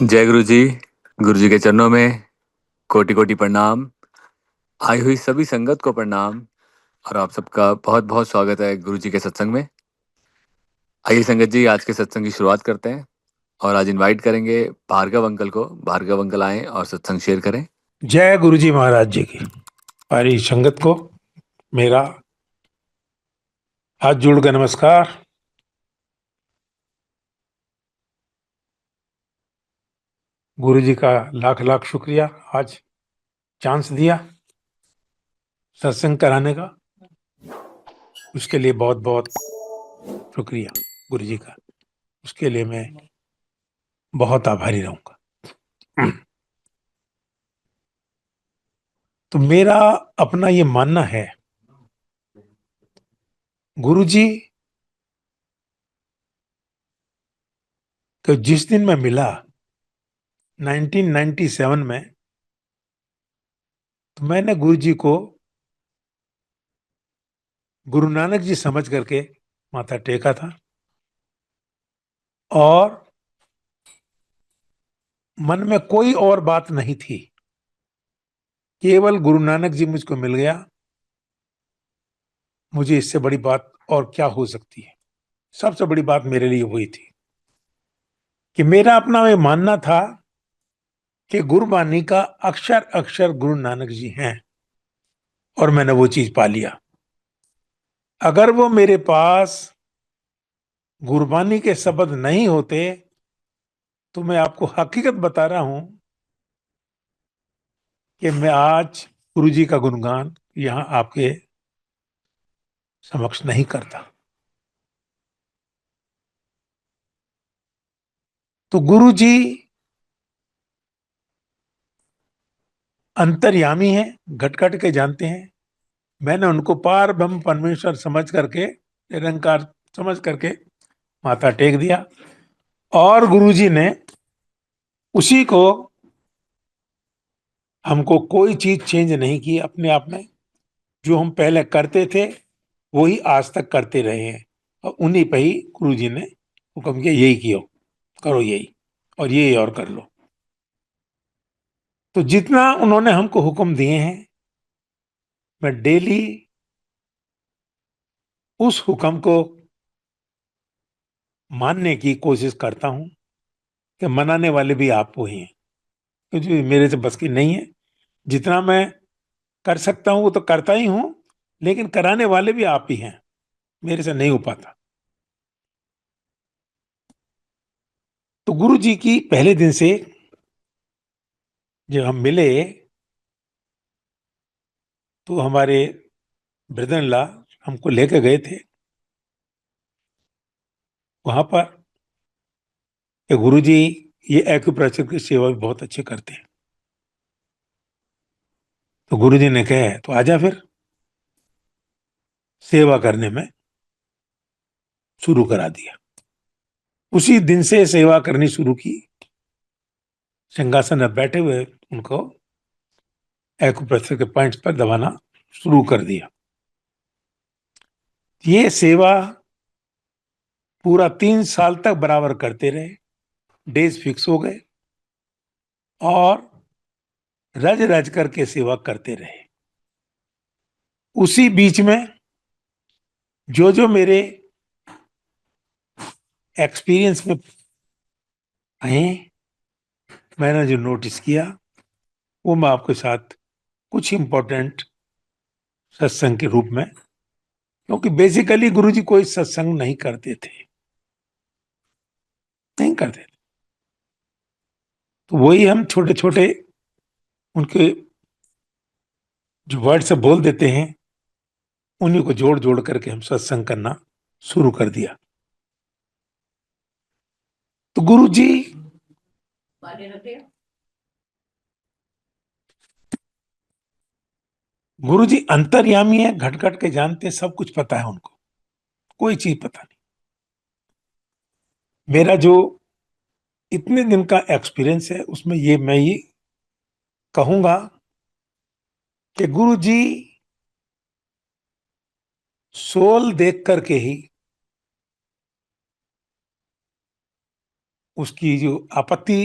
जय गुरु जी के चरणों में कोटि कोटि प्रणाम। आई हुई सभी संगत को प्रणाम। और आप सबका बहुत बहुत स्वागत है गुरु जी के सत्संग में। आइए संगत जी, आज के सत्संग की शुरुआत करते हैं। और आज इनवाइट करेंगे भार्गव अंकल को। भार्गव अंकल आएं और सत्संग शेयर करें। जय गुरु जी महाराज जी की। हमारी संगत को मेरा हाथ जोड़ कर नमस्कार। गुरु जी का लाख लाख शुक्रिया, आज चांस दिया सत्संग कराने का। उसके लिए बहुत बहुत शुक्रिया गुरु जी का। उसके लिए मैं बहुत आभारी रहूंगा। तो मेरा अपना ये मानना है, गुरु जी को जिस दिन मैं मिला 1997 में, तो मैंने गुरु जी को गुरु नानक जी समझ करके माथा टेका था। और मन में कोई और बात नहीं थी, केवल गुरु नानक जी मुझको मिल गया। मुझे इससे बड़ी बात और क्या हो सकती है। सबसे बड़ी बात मेरे लिए वही थी कि मेरा अपना ये मानना था कि गुरबानी का अक्षर अक्षर गुरु नानक जी हैं, और मैंने वो चीज पा लिया। अगर वो मेरे पास गुरबानी के शब्द नहीं होते, तो मैं आपको हकीकत बता रहा हूं कि मैं आज गुरु जी का गुणगान यहां आपके समक्ष नहीं करता। तो गुरु जी अंतर्यामी हैं, घट घट के जानते हैं। मैंने उनको पार ब्रह्म परमेश्वर समझ करके, निरंकार समझ करके माथा टेक दिया। और गुरुजी ने उसी को, हमको कोई चीज चेंज नहीं की अपने आप में। जो हम पहले करते थे वही आज तक करते रहे हैं, और उन्हीं पे ही गुरुजी ने हुक्म किया, यही कियो, करो यही, और ये और कर लो। तो जितना उन्होंने हमको हुक्म दिए हैं, मैं डेली उस हुक्म को मानने की कोशिश करता हूं। कि मनाने वाले भी आप ही हैं, क्योंकि मेरे से बस की नहीं है। जितना मैं कर सकता हूं वो तो करता ही हूं, लेकिन कराने वाले भी आप ही हैं, मेरे से नहीं हो पाता। तो गुरु जी की पहले दिन से जब हम मिले, तो हमारे ब्रदर इन लॉ हमको लेकर गए थे वहां पर। कि गुरु जी ये एक्यूप्रेशर की सेवा भी बहुत अच्छी करते हैं। तो गुरु जी ने कहा तो आजा फिर सेवा करने में शुरू करा दिया। उसी दिन से सेवा करनी शुरू की। सिंहासन में बैठे हुए उनको एक्यूप्रेशर के पॉइंट्स पर दबाना शुरू कर दिया। ये सेवा पूरा 3 साल तक बराबर करते रहे। डेज फिक्स हो गए और रज रज करके सेवा करते रहे। उसी बीच में जो जो मेरे एक्सपीरियंस में आए, मैंने जो नोटिस किया, वो मैं आपके साथ कुछ इंपॉर्टेंट सत्संग के रूप में, क्योंकि बेसिकली गुरुजी कोई सत्संग नहीं करते थे, नहीं करते थे। तो वही हम छोटे छोटे उनके जो वर्ड से बोल देते हैं, उन्हीं को जोड़ जोड़ करके हम सत्संग करना शुरू कर दिया। तो गुरु जी अंतर्यामी है, घट घट के जानते हैं, सब कुछ पता है उनको, कोई चीज पता नहीं। मेरा जो इतने दिन का एक्सपीरियंस है, उसमें ये मैं ये कहूंगा कि गुरु जी सोल देख करके ही उसकी जो आपत्ति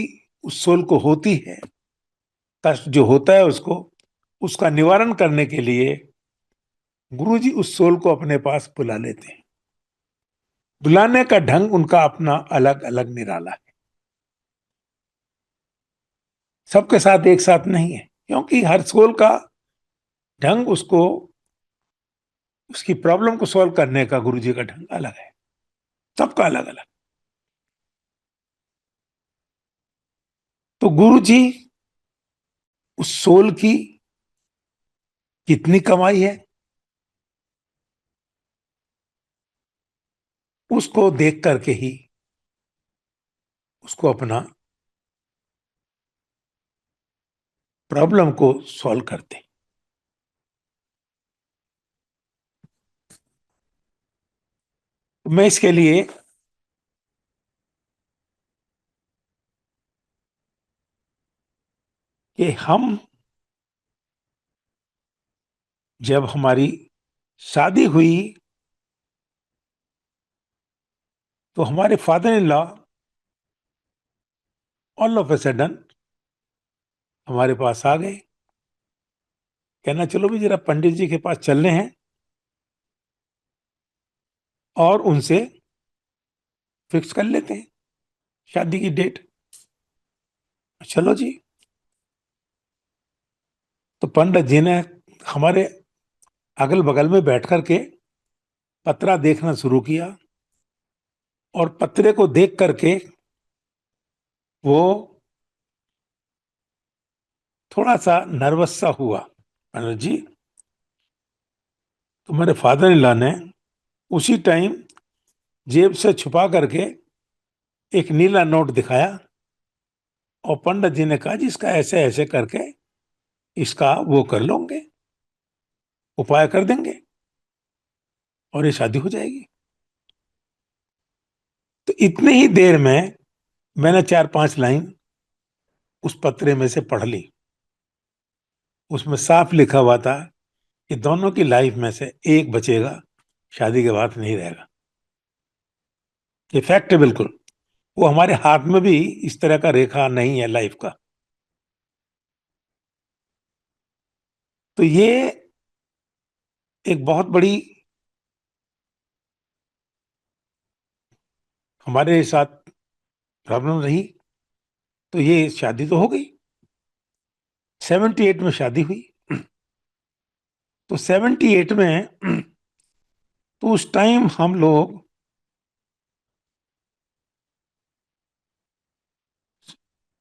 उस सोल को होती है, कष्ट जो होता है उसको, उसका निवारण करने के लिए गुरुजी उस सोल को अपने पास बुला लेते हैं। बुलाने का ढंग उनका अपना अलग अलग निराला है, सबके साथ एक साथ नहीं है, क्योंकि हर सोल का ढंग उसको, उसकी प्रॉब्लम को सॉल्व करने का गुरुजी का ढंग अलग है, सबका अलग अलग। तो गुरुजी उस सोल की कितनी कमाई है उसको देख करके ही उसको अपना प्रॉब्लम को सॉल्व करते। मैं इसके लिए कि हम जब हमारी शादी हुई तो हमारे father in law all of a sudden हमारे पास आ गए, कहना चलो भी जरा पंडित जी के पास चलने हैं और उनसे फिक्स कर लेते हैं शादी की डेट। चलो जी। तो पंडित जी ने हमारे अगल बगल में बैठ करके पत्रा देखना शुरू किया, और पत्रे को देख करके वो थोड़ा सा नर्वस सा हुआ। पंडित जी, तो मेरे फादर इन लॉ ने उसी टाइम जेब से छुपा करके एक नीला नोट दिखाया, और पंडित जी ने कहा जी इसका ऐसे ऐसे करके इसका वो कर लोगे, उपाय कर देंगे और ये शादी हो जाएगी। तो इतने ही देर में मैंने 4-5 लाइन उस पत्रे में से पढ़ ली। उसमें साफ लिखा हुआ था कि दोनों की लाइफ में से एक बचेगा, शादी के बाद नहीं रहेगा। ये फैक्ट है बिल्कुल। वो हमारे हाथ में भी इस तरह का रेखा नहीं है लाइफ का। तो ये एक बहुत बड़ी हमारे साथ प्रॉब्लम रही। तो ये शादी तो हो गई, 78 में शादी हुई। तो 78 में तो उस टाइम हम लोग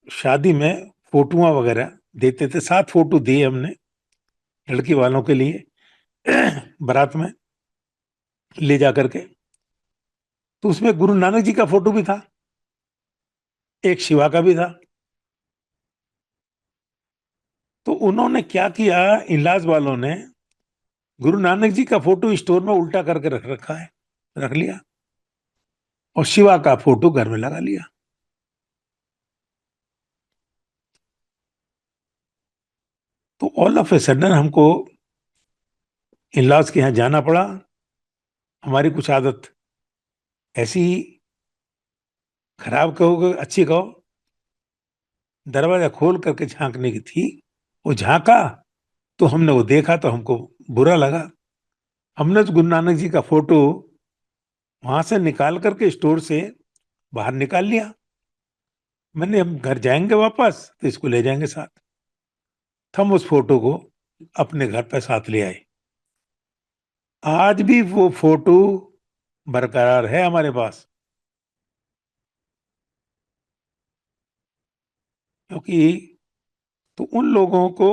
शादी में फोटुआं वगैरह देते थे, 7 फोटो दिए हमने लड़की वालों के लिए बारात में ले जा करके। तो उसमें गुरु नानक जी का फोटो भी था, एक शिवा का भी था। तो उन्होंने क्या किया, इलाज वालों ने गुरु नानक जी का फोटो स्टोर में उल्टा करके रख रखा है, रख लिया, और शिवा का फोटो घर में लगा लिया। तो ऑल ऑफ ए सडन हमको इलाज के यहाँ जाना पड़ा। हमारी कुछ आदत ऐसी ही, खराब कहो अच्छी कहो, दरवाजा खोल करके झांकने की थी। वो झांका तो हमने वो देखा तो हमको बुरा लगा। हमने तो गुरु नानक जी का फोटो वहां से निकाल करके स्टोर से बाहर निकाल लिया। मैंने हम घर जाएंगे वापस तो इसको ले जाएंगे साथ। तो हम उस फोटो को अपने घर पे साथ ले आए। आज भी वो फोटो बरकरार है हमारे पास, क्योंकि तो उन लोगों को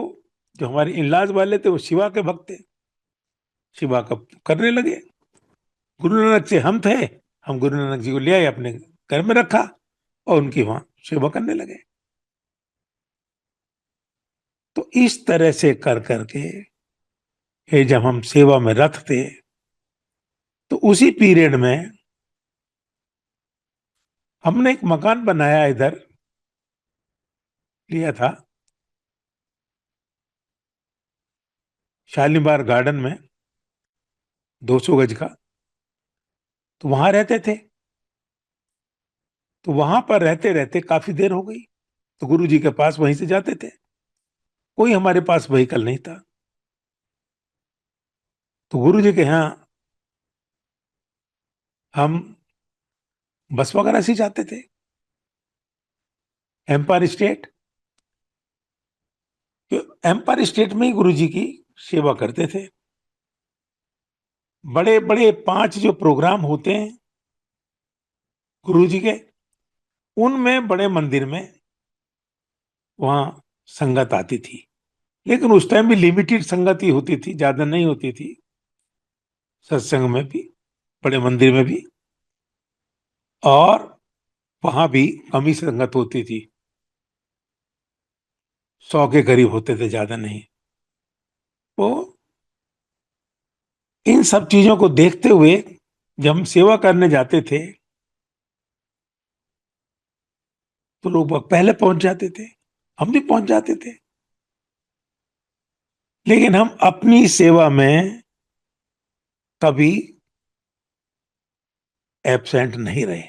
जो हमारे इलाज वाले थे वो शिवा के भक्त थे, शिवा का करने लगे। गुरु नानक से हम थे, हम गुरु नानक जी को ले आए अपने घर में रखा और उनकी वहां सेवा करने लगे। तो इस तरह से कर करके ये जब हम सेवा में रत थे तो उसी पीरियड में हमने एक मकान बनाया, इधर लिया था शालीमार गार्डन में, 200 गज का। तो वहां रहते थे। तो वहां पर रहते रहते काफी देर हो गई। तो गुरु जी के पास वहीं से जाते थे। कोई हमारे पास व्हीकल नहीं था, तो गुरु जी के यहाँ हम बस वगैरह से जाते थे। एम्पायर स्टेट, तो एम्पायर स्टेट में ही गुरु जी की सेवा करते थे। बड़े बड़े 5 जो प्रोग्राम होते हैं गुरु जी के, उनमें बड़े मंदिर में वहां संगत आती थी। लेकिन उस टाइम भी लिमिटेड संगत ही होती थी, ज्यादा नहीं होती थी। सत्संग में भी, बड़े मंदिर में भी, और वहां भी कम ही संगत होती थी। 100 के करीब होते थे, ज्यादा नहीं। वो इन सब चीजों को देखते हुए जब हम सेवा करने जाते थे तो लोग बहुत पहले पहुंच जाते थे, हम भी पहुंच जाते थे। लेकिन हम अपनी सेवा में कभी एब्सेंट नहीं रहे।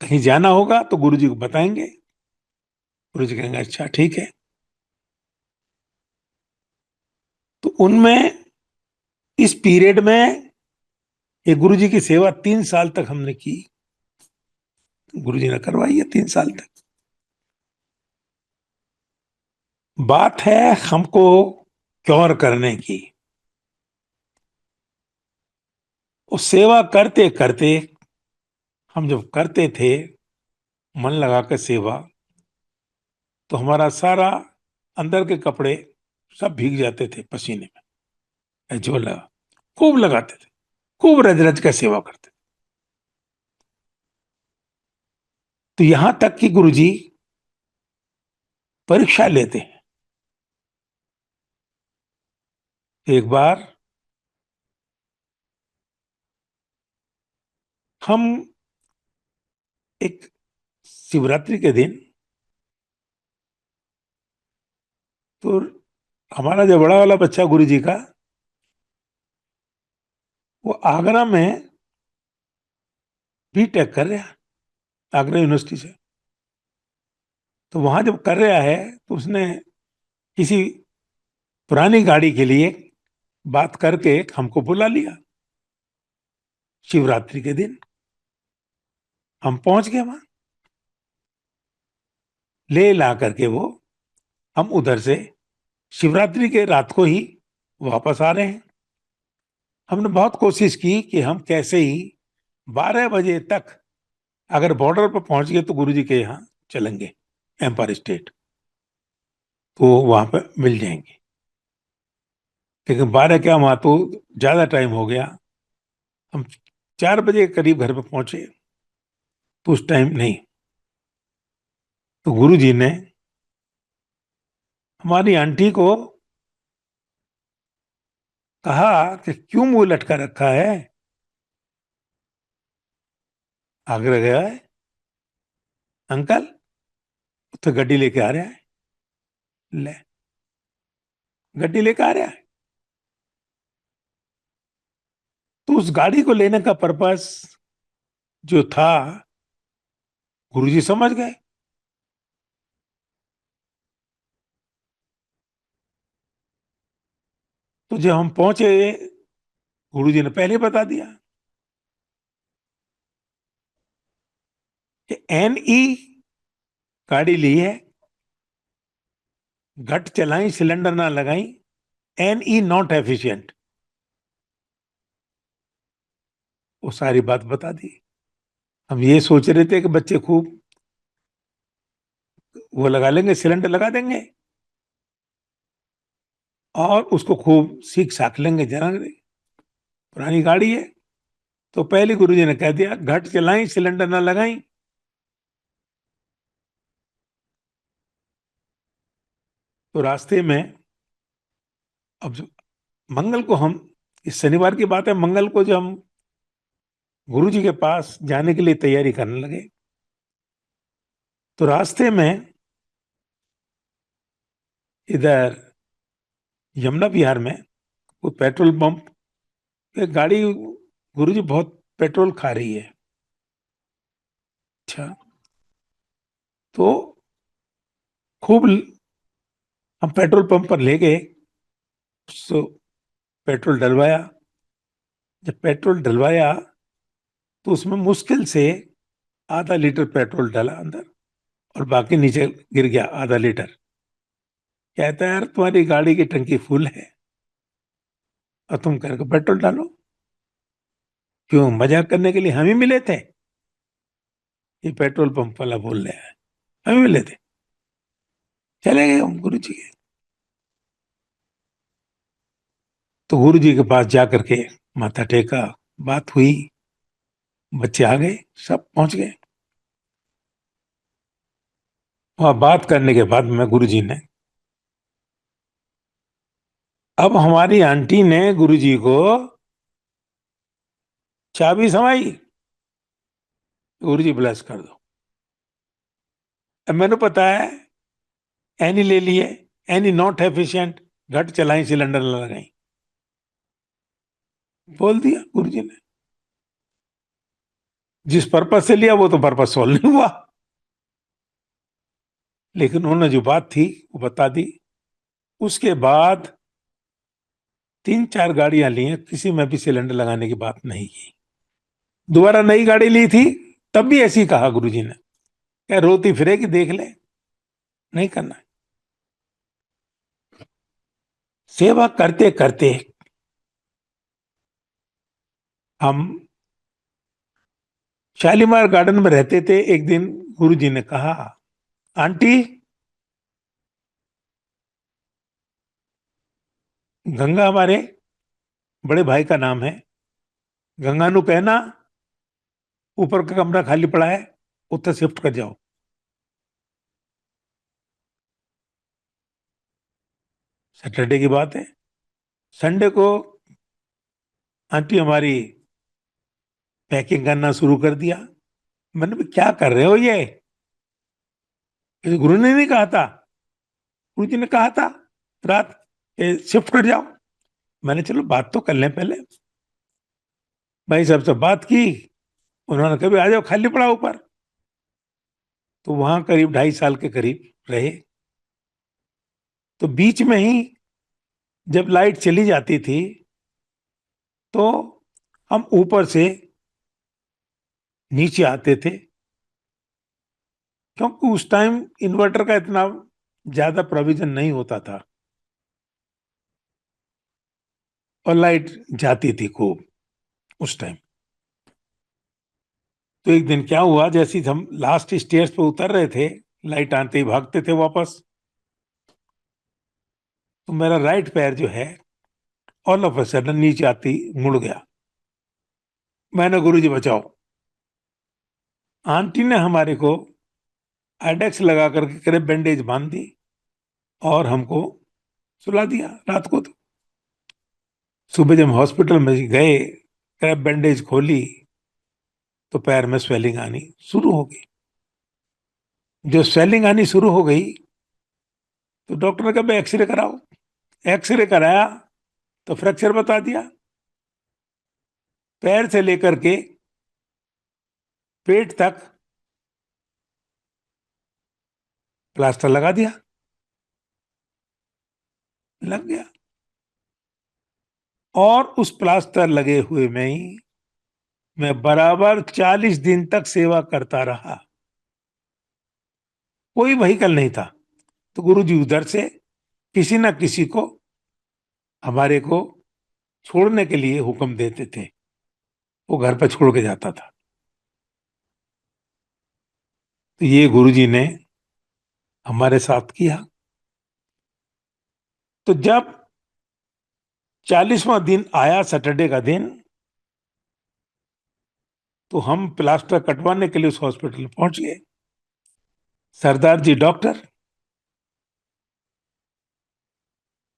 कहीं जाना होगा तो गुरु जी को बताएंगे, गुरु जी कहेंगे अच्छा ठीक है। तो उनमें, इस पीरियड में, ये गुरु जी की सेवा 3 साल तक हमने की। गुरु जी ने करवाई है 3 साल तक। बात है हमको क्योर करने की। वो सेवा करते करते, हम जब करते थे मन लगाकर सेवा, तो हमारा सारा अंदर के कपड़े सब भीग जाते थे पसीने में। झोल लगा, खूब लगाते थे, खूब रज रज कर सेवा करते थे। तो यहां तक कि गुरुजी परीक्षा लेते हैं। एक बार हम एक शिवरात्रि के दिन, तो हमारा जो बड़ा वाला बच्चा गुरु जी का, वो आगरा में बीटेक कर रहा है, आगरा यूनिवर्सिटी से। तो वहां जब कर रहा है तो उसने किसी पुरानी गाड़ी के लिए बात करके हमको बुला लिया शिवरात्रि के दिन। हम पहुंच गए वहां, ले ला करके वो, हम उधर से शिवरात्रि के रात को ही वापस आ रहे हैं। हमने बहुत कोशिश की कि हम कैसे ही 12 बजे तक अगर बॉर्डर पर पहुंच गए तो गुरु जी के यहाँ चलेंगे, एम्पायर स्टेट, तो वहां पर मिल जाएंगे। लेकिन 12 क्या, वहां तो ज्यादा टाइम हो गया। हम 4 बजे के करीब घर पे पहुंचे तो उस टाइम नहीं। तो गुरु जी ने हमारी आंटी को कहा कि क्यों मुंह लटका रखा है, आगरा गया है अंकल, तो गड्डी लेके आ रहा है। ले, गड्डी लेके आ रहा है। तो उस गाड़ी को लेने का पर्पस जो था, गुरुजी समझ गए। तो जब हम पहुंचे, गुरुजी ने पहले बता दिया कि NE गाड़ी ली है, घट चलाई, सिलेंडर ना लगाई, NE नॉट एफिशिएंट। वो सारी बात बता दी। हम ये सोच रहे थे कि बच्चे खूब वो लगा लेंगे, सिलेंडर लगा देंगे और उसको खूब सीख साख लेंगे। जरा पुरानी गाड़ी है। तो पहले गुरुजी ने कह दिया घट चलाई, सिलेंडर ना लगाई। तो रास्ते में, अब मंगल को हम, इस शनिवार की बात है, मंगल को जब हम गुरु जी के पास जाने के लिए तैयारी करने लगे, तो रास्ते में इधर यमुना विहार में वो पेट्रोल पंप, एक गाड़ी, गुरु जी बहुत पेट्रोल खा रही है। अच्छा, तो खूब हम पेट्रोल पंप पर ले गए, तो पेट्रोल डलवाया। जब पेट्रोल डलवाया तो उसमें मुश्किल से आधा लीटर पेट्रोल डाला अंदर, और बाकी नीचे गिर गया आधा लीटर। कहता है, यार तुम्हारी गाड़ी की टंकी फुल है और तुम कह रहे हो पेट्रोल डालो। क्यों, मजाक करने के लिए हम ही मिले थे? ये पेट्रोल पंप वाला बोल रहा है, हम ही मिले थे। चले गए हम गुरु जी के। तो गुरु जी के पास जाकर के माथा टेका, बात हुई, बच्चे आ गए, सब पहुंच गए। वहां बात करने के बाद में गुरु जी ने, अब हमारी आंटी ने गुरु जी को चाबी समाई, गुरु जी ब्लेस कर दो। अब मैंने पता है, एनी ले लिए, एनी नॉट एफिशिएंट, घट चलाई सिलेंडर न लगाई, बोल दिया गुरु जी ने। जिस पर्पज से लिया वो तो पर्पज सॉल्व नहीं हुआ, लेकिन उन्होंने जो बात थी वो बता दी। उसके बाद 3-4 गाड़ियां ली हैं, किसी में भी सिलेंडर लगाने की बात नहीं की। दोबारा नई गाड़ी ली थी, तब भी ऐसे ही कहा गुरुजी ने, क्या रोती फिरेगी, देख ले, नहीं करना। सेवा करते करते हम शालीमार गार्डन में रहते थे। एक दिन गुरुजी ने कहा, आंटी, गंगा हमारे बड़े भाई का नाम है, गंगा नु कहना ऊपर का कमरा खाली पड़ा है, उत्तर शिफ्ट कर जाओ। सैटरडे की बात है। संडे को आंटी हमारी पैकिंग करना शुरू कर दिया। मैंने भी, क्या कर रहे हो ये गुरु ने नहीं कहा था? गुरु जी ने कहा था रात शिफ्ट कर जाओ। मैंने, चलो बात तो कर लें पहले। भाई साहब से बात की, उन्होंने कभी आ जाओ, खाली पड़ा ऊपर। तो वहां करीब 2.5 साल के करीब रहे। तो बीच में ही जब लाइट चली जाती थी तो हम ऊपर से नीचे आते थे, क्योंकि उस टाइम इन्वर्टर का इतना ज्यादा प्रोविजन नहीं होता था और लाइट जाती थी खूब उस टाइम। तो एक दिन क्या हुआ, जैसे ही हम लास्ट स्टेयर्स पे उतर रहे थे, लाइट आते ही भागते थे वापस, तो मेरा राइट पैर जो है ऑल ऑफ अ सडन नीचे आती मुड़ गया। मैंने, गुरु जी बचाओ। आंटी ने हमारे को आइडेक्स लगा करके करीब बैंडेज बांध दी और हमको सुला दिया रात को। तो सुबह जब हॉस्पिटल में गए, क्रैप बैंडेज खोली तो पैर में स्वेलिंग आनी शुरू हो गई। जो स्वेलिंग आनी शुरू हो गई तो डॉक्टर ने कहा, भाई एक्सरे कराओ। एक्सरे कराया तो फ्रैक्चर बता दिया। पैर से लेकर के पेट तक प्लास्टर लगा दिया, लग गया। और उस प्लास्टर लगे हुए में ही मैं बराबर 40 दिन तक सेवा करता रहा। कोई व्हीकल नहीं था, तो गुरु जी उधर से किसी ना किसी को हमारे को छोड़ने के लिए हुक्म देते थे, वो घर पर छोड़ के जाता था। तो ये गुरु जी ने हमारे साथ किया। तो जब 40वां दिन आया, सैटरडे का दिन, तो हम प्लास्टर कटवाने के लिए उस हॉस्पिटल पहुंच गए। सरदार जी डॉक्टर,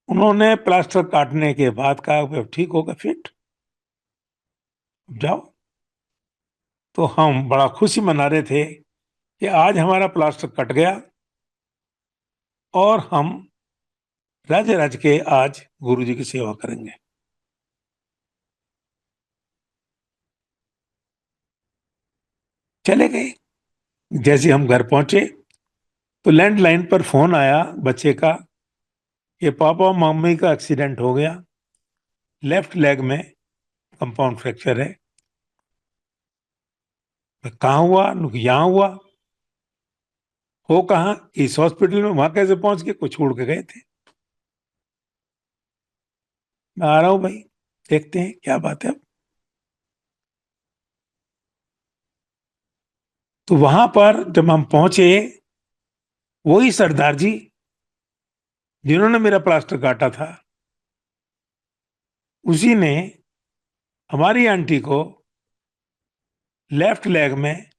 उन्होंने प्लास्टर काटने के बाद कहा, "अब ठीक होगा, फिट, जाओ।" तो हम बड़ा खुशी मना रहे थे कि आज हमारा प्लास्टर कट गया और हम रज रज के आज गुरु जी की सेवा करेंगे। चले गए। जैसे हम घर पहुंचे तो लैंडलाइन पर फोन आया बच्चे का कि पापा मम्मी का एक्सीडेंट हो गया, लेफ्ट लेग में कंपाउंड फ्रैक्चर है। कहाँ हुआ? यहाँ हुआ। हो कहाँ? इस हॉस्पिटल में। वहां कैसे पहुंच के? कुछ छोड़ के गए थे। मैं आ रहा हूं भाई, देखते हैं क्या बात है अब। तो वहां पर जब हम पहुंचे, वही सरदार जी जिन्होंने मेरा प्लास्टर काटा था, उसी ने हमारी आंटी को लेफ्ट लेग में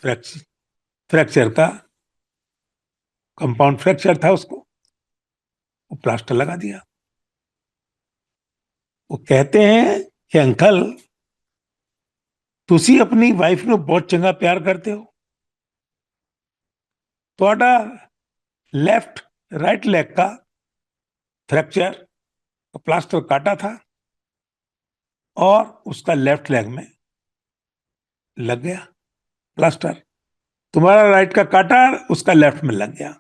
फ्रैक्चर फ्रैक्चर का, कंपाउंड फ्रैक्चर था उसको, वो प्लास्टर लगा दिया। वो कहते हैं कि अंकल, ਤੁਸੀਂ अपनी वाइफ ਨੂੰ बहुत चंगा प्यार करते हो। ਤੁਹਾਡਾ लेफ्ट राइट लेग का फ्रैक्चर प्लास्टर काटा था और उसका लेफ्ट लेग में लग गया प्लास्टर। तुम्हारा राइट का काटा, उसका लेफ्ट में लग गया।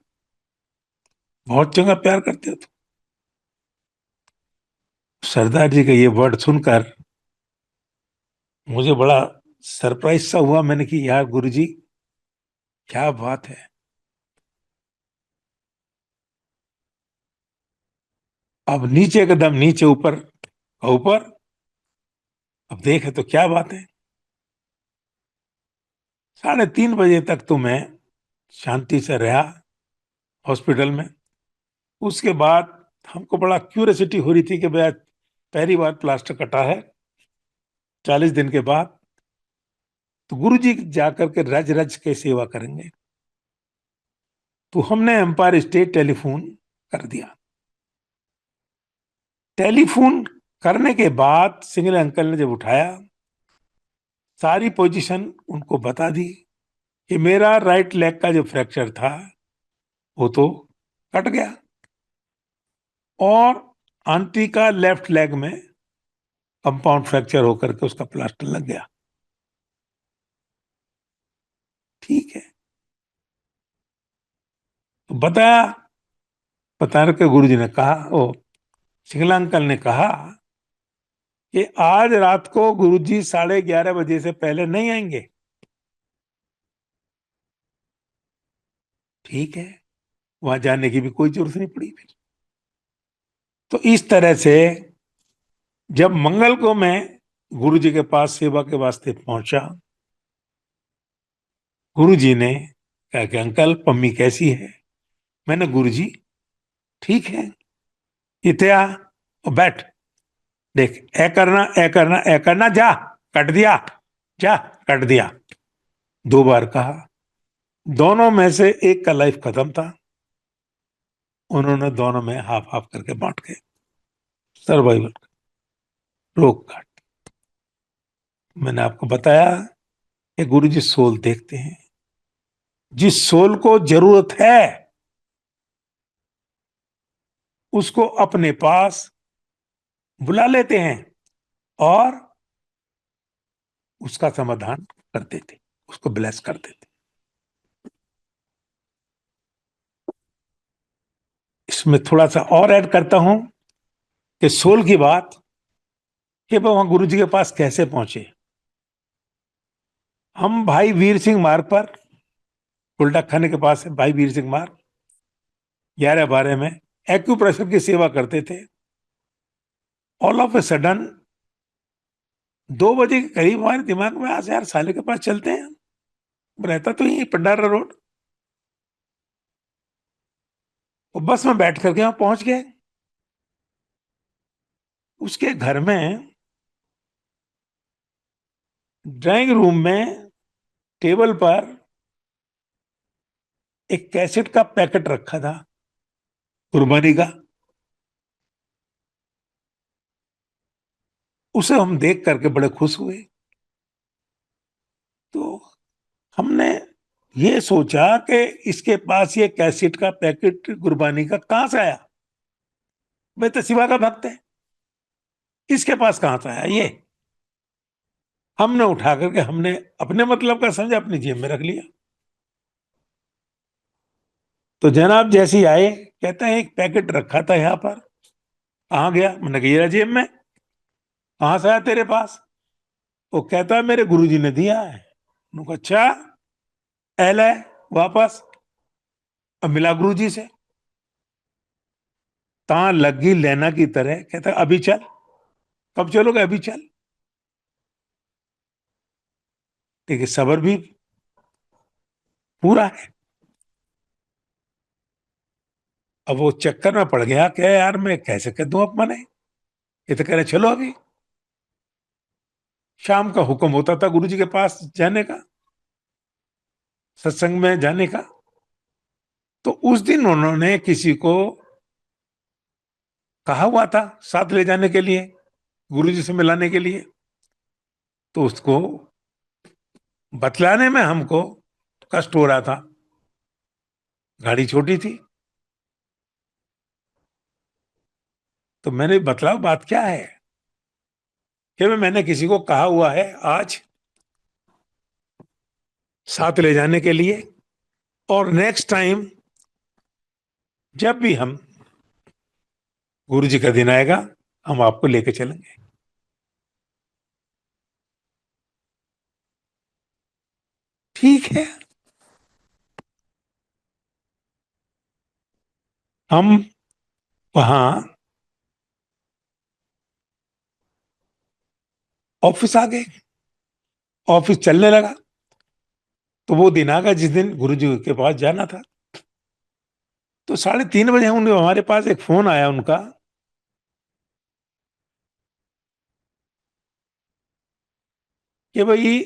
बहुत चंगा प्यार करते हो तुम। सरदार जी का ये वर्ड सुनकर मुझे बड़ा सरप्राइज सा हुआ। मैंने कि यार गुरुजी, क्या बात है। अब नीचे कदम नीचे, ऊपर ऊपर। अब देखे तो क्या बात है। 3:30 बजे तक तो मैं शांति से रहा हॉस्पिटल में। उसके बाद हमको बड़ा क्यूरियोसिटी हो रही थी कि भाई पहली बार प्लास्टर कटा है 40 दिन के बाद, तो गुरु जी जाकर के रज रज के सेवा करेंगे। तो हमने एम्पायर स्टेट टेलीफोन कर दिया। टेलीफोन करने के बाद सिंगल अंकल ने जब उठाया, सारी पोजीशन उनको बता दी कि मेरा राइट लेग का जो फ्रैक्चर था वो तो कट गया, और आंटी का लेफ्ट लेग में कंपाउंड फ्रैक्चर होकर के उसका प्लास्टर लग गया। ठीक है। तो बताया, बताने के गुरु जी ने कहा, ओ सिंगला अंकल ने कहा कि आज रात को गुरुजी 11:30 बजे से पहले नहीं आएंगे। ठीक है। वहां जाने की भी कोई जरूरत नहीं पड़ी फिर। तो इस तरह से जब मंगल को मैं गुरु जी के पास सेवा के वास्ते पहुंचा, गुरु जी ने कहा कि अंकल पम्मी कैसी है? मैंने, गुरु जी ठीक है। इथे आ और बैठ, देख ऐ करना ऐ करना ऐ करना, जा कट दिया, जा कट दिया। 2 बार कहा। दोनों में से एक का लाइफ खत्म था। उन्होंने दोनों में हाफ हाफ करके बांट के सर्वाइवल रोक काट। मैंने आपको बताया कि गुरुजी सोल देखते हैं। जिस सोल को जरूरत है उसको अपने पास बुला लेते हैं और उसका समाधान कर देते, उसको ब्लेस कर देते। इसमें थोड़ा सा और ऐड करता हूं कि सोल की बात, कि वहां गुरु जी के पास कैसे पहुंचे। हम भाई वीर सिंह मार्ग पर, उल्टा खाने के पास है भाई वीर सिंह मार्ग, 11-12 में एक्यूप्रेशर की सेवा करते थे। ऑल ऑफ ए सडन 2 बजे के करीब हमारे दिमाग में आज यार साले के पास चलते हैं। रहता तो यही पंडारा रोड। वो बस में बैठ करके वहां पहुंच गए। उसके घर में ड्राइंग रूम में टेबल पर एक कैसेट का पैकेट रखा था कुर्बानी का। उसे हम देख करके बड़े खुश हुए। तो हमने ये सोचा कि इसके पास ये कैसेट का पैकेट कुर्बानी का कहां से आया? मैं तो शिवा का भक्त है, इसके पास कहां से आया ये? हमने उठा करके हमने अपने मतलब का समझा, अपनी जेब में रख लिया। तो जनाब जैसे ही आए, कहता है एक पैकेट रखा था यहाँ पर, कहाँ गया? मैंने कहा ये रहा जेब में। कहाँ से आया तेरे पास? वो कहता है मेरे गुरुजी ने दिया है। मैंने कहा अच्छा, एल है वापस। अब मिला गुरुजी से, ता लगी लेना की तरह, कहता है अभी चल। कब चलोगे? अभी चल। देखिए सबर भी पूरा है। अब वो चक्कर में पड़ गया, क्या यार मैं कैसे कह दूं अब मने, ये तो कह रहे चलो अभी। शाम का हुक्म होता था गुरुजी के पास जाने का, सत्संग में जाने का। तो उस दिन उन्होंने किसी को कहा हुआ था साथ ले जाने के लिए, गुरुजी से मिलाने के लिए। तो उसको बतलाने में हमको कष्ट हो रहा था, गाड़ी छोटी थी। तो मैंने बतलाओ बात क्या है, कि मैंने किसी को कहा हुआ है आज साथ ले जाने के लिए, और नेक्स्ट टाइम जब भी हम गुरु जी का दिन आएगा हम आपको लेके चलेंगे। ठीक है। हम वहां ऑफिस आ गए, ऑफिस चलने लगा। तो वो दिन आ गया जिस दिन गुरु जी के पास जाना था। तो 3:30 बजे हमारे पास एक फोन आया उनका, कि भाई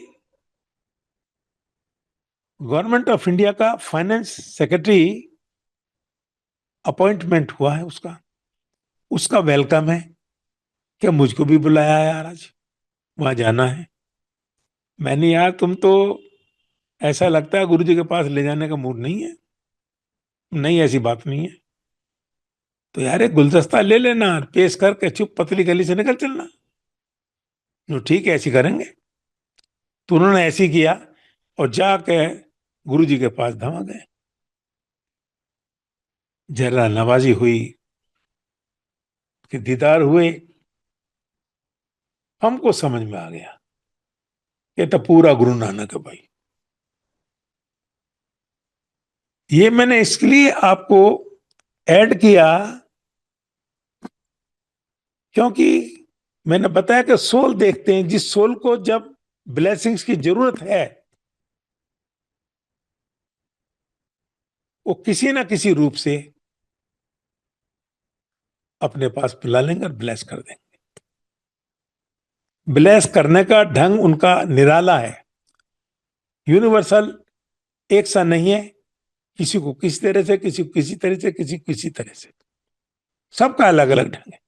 गवर्नमेंट ऑफ इंडिया का फाइनेंस सेक्रेटरी अपॉइंटमेंट हुआ है उसका, उसका वेलकम है, क्या मुझको भी बुलाया है यार, आज वहां जाना है। मैंने, यार तुम तो, ऐसा लगता है गुरु जी के पास ले जाने का मूड नहीं है। नहीं, ऐसी बात नहीं है। तो यार एक गुलदस्ता ले लेना, पेश करके चुप पतली गली से निकल चलना। जो ठीक है ऐसी करेंगे। तो उन्होंने ऐसी किया, और जाके गुरु जी के पास धमा गए। जरा नवाजी हुई, कि दीदार हुए। हमको समझ में आ गया कि तो पूरा गुरु नानक है भाई। ये मैंने इसलिए आपको ऐड किया, क्योंकि मैंने बताया कि सोल देखते हैं, जिस सोल को जब ब्लेसिंग्स की जरूरत है वो किसी ना किसी रूप से अपने पास बुला लेंगे और ब्लेस कर देंगे। ब्लेस करने का ढंग उनका निराला है, यूनिवर्सल, एक सा नहीं है। किसी को किसी तरह से, किसी को किसी तरह से, किसी को किसी तरह से, सबका अलग अलग ढंग है।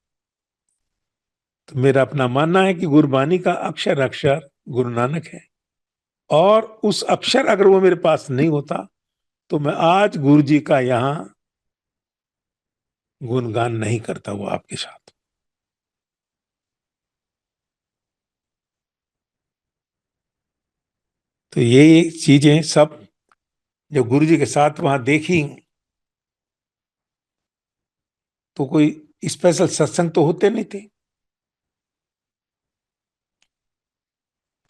तो मेरा अपना मानना है कि गुरबानी का अक्षर अक्षर गुरु नानक है, और उस अक्षर अगर वो मेरे पास नहीं होता तो मैं आज गुरु जी का यहां गुणगान नहीं करता हुआ आपके साथ। तो ये चीजें सब जब गुरु जी के साथ वहां देखी, तो कोई स्पेशल सत्संग तो होते नहीं थे।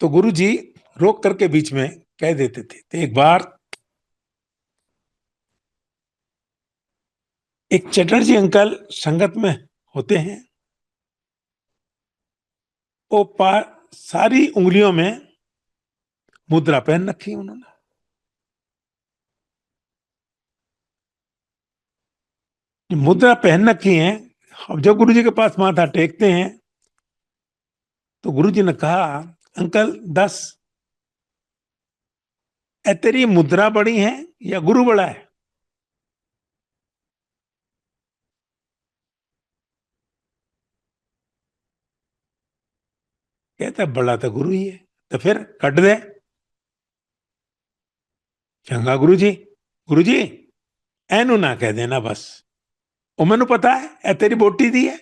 तो गुरु जी रोक करके बीच में कह देते थे। तो एक बार एक चटर्जी अंकल संगत में होते हैं, वो सारी उंगलियों में मुद्रा पहन रखी उन्होंने। मुद्रा पहन रखी है। अब जब गुरु जी के पास माथा टेकते हैं तो गुरु जी ने कहा, अंकल दस, ए तेरी मुद्रा बड़ी है या गुरु बड़ा है? कहता बड़ा तो गुरु ही है। तो फिर कट दे। चंगा गुरु जी एनू ना कह देना बस, वो मैनू पता है ए तेरी बोटी दी है।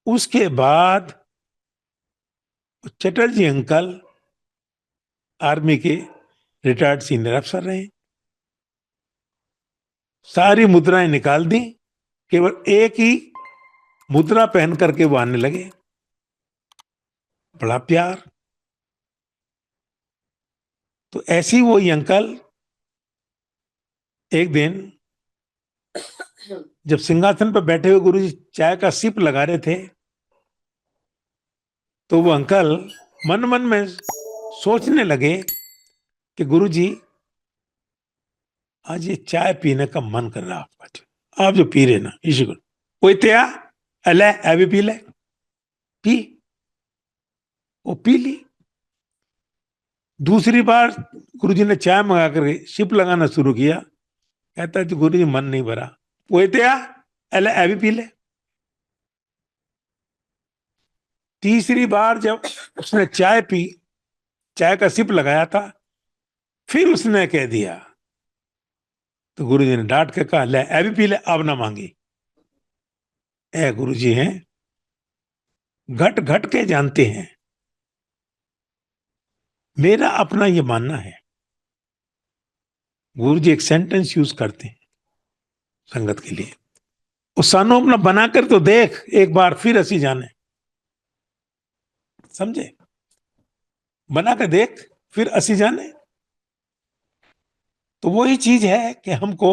उसके बाद चटर्जी अंकल आर्मी के रिटायर्ड सीनियर अफसर रहे। सारी मुद्राएं निकाल दी, केवल एक ही मुद्रा पहन करके वो आने लगे। बड़ा प्यार। तो ऐसी वही अंकल एक दिन जब सिंहासन पर बैठे हुए गुरुजी चाय का सिप लगा रहे थे, तो वो अंकल मन मन में सोचने लगे कि गुरुजी, आज ये चाय पीने का मन कर रहा आपका, आप जो पी रहे ना इसी को कोई त्या अले अभी पी ले। पी। वो पी ली। दूसरी बार गुरुजी ने चाय मंगा करके सिप लगाना शुरू किया। कहता है गुरुजी मन नहीं भरा। वो त्या अले अभी पी ले। तीसरी बार जब उसने चाय पी, चाय का सिप लगाया था, फिर उसने कह दिया, तो गुरुजी ने डांट के कहा, ले अभी पी ले, अब ना मांगी। ए गुरुजी हैं, घट घट के जानते हैं। मेरा अपना ये मानना है। गुरुजी एक सेंटेंस यूज करते हैं संगत के लिए, उस सानो अपना बनाकर तो देख एक बार, फिर हंसी जाने। समझे? बना कर देख फिर हंसी जाने। तो वही चीज है कि हमको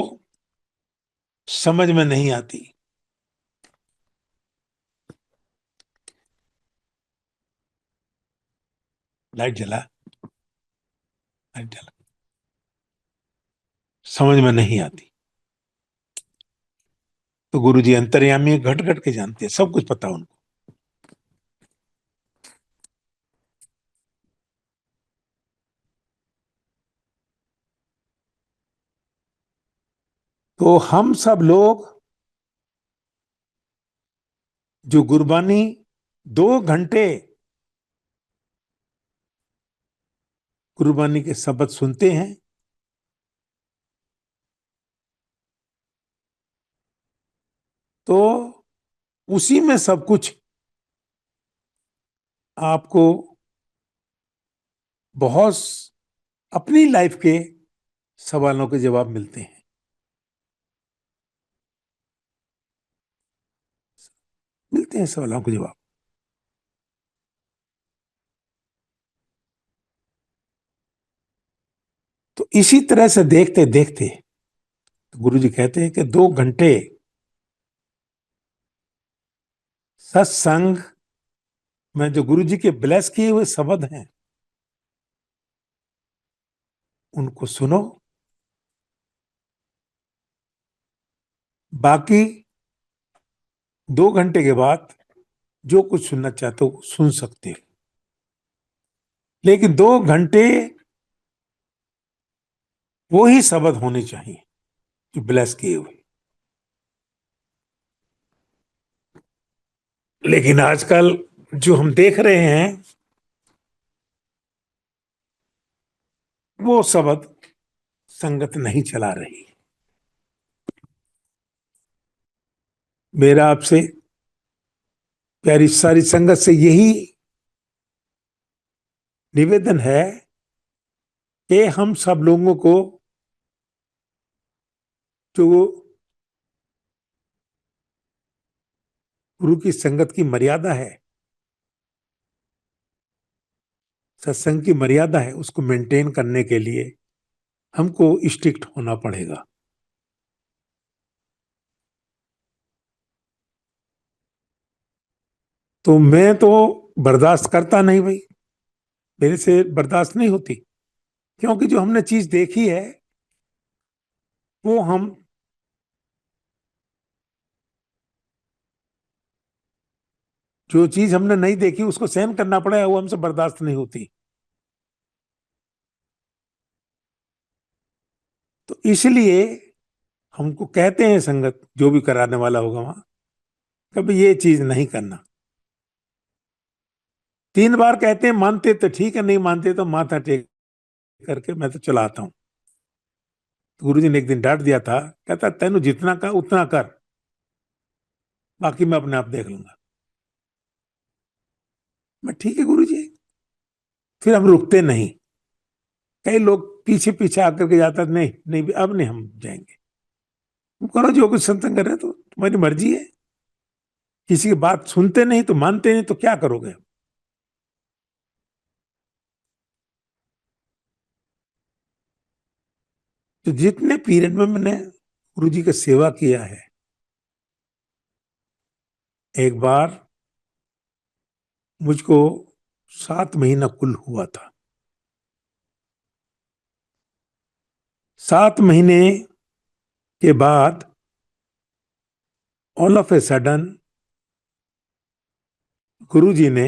समझ में नहीं आती। लाइट जला, लाइट जला, समझ में नहीं आती। तो गुरुजी अंतर्यामी घट घट के जानते हैं, सब कुछ पता उनको। तो हम सब लोग जो गुरबानी 2 घंटे गुरबानी के शब्द सुनते हैं, तो उसी में सब कुछ आपको बहुत अपनी लाइफ के सवालों के जवाब मिलते हैं। मिलते हैं सवालों के जवाब। तो इसी तरह से देखते देखते तो गुरुजी कहते हैं कि 2 घंटे सत्संग में जो गुरुजी के ब्लेस किए हुए शब्द हैं, उनको सुनो। बाकी 2 घंटे के बाद जो कुछ सुनना चाहते हो सुन सकते हो, लेकिन 2 घंटे वो ही शब्द होने चाहिए जो ब्लेस किए हुए। लेकिन आजकल जो हम देख रहे हैं, वो शब्द संगत नहीं चला रही। मेरा आपसे प्यारी सारी संगत से यही निवेदन है कि हम सब लोगों को जो गुरु की संगत की मर्यादा है, सत्संग की मर्यादा है, उसको मेंटेन करने के लिए हमको स्ट्रिक्ट होना पड़ेगा। तो मैं तो बर्दाश्त करता नहीं भाई, मेरे से बर्दाश्त नहीं होती, क्योंकि जो हमने चीज देखी है वो हम जो चीज हमने नहीं देखी उसको सहन करना पड़ेगा, वो हमसे बर्दाश्त नहीं होती। तो इसलिए हमको कहते हैं संगत जो भी कराने वाला होगा वहां, कभी ये चीज नहीं करना। 3 बार कहते हैं, मानते तो ठीक है, नहीं मानते तो माथा टेक करके मैं तो चला आता हूँ। तो गुरु जी ने एक दिन डांट दिया था, कहता तेनू जितना कर उतना कर, बाकी मैं अपने आप देख लूंगा। मैं ठीक है गुरु जी। फिर हम रुकते नहीं। कई लोग पीछे पीछे आकर के जाता नहीं नहीं अब नहीं हम जाएंगे। तुम करो जो कुछ सत्संग कर रहे हो, तो तुम्हारी मर्जी है। किसी की बात सुनते नहीं तो मानते नहीं तो क्या करोगे? तो जितने पीरियड में मैंने गुरु जी की सेवा किया है, एक बार मुझको 7 महीना कुल हुआ था। 7 महीने के बाद ऑल ऑफ ए सडन गुरु जी ने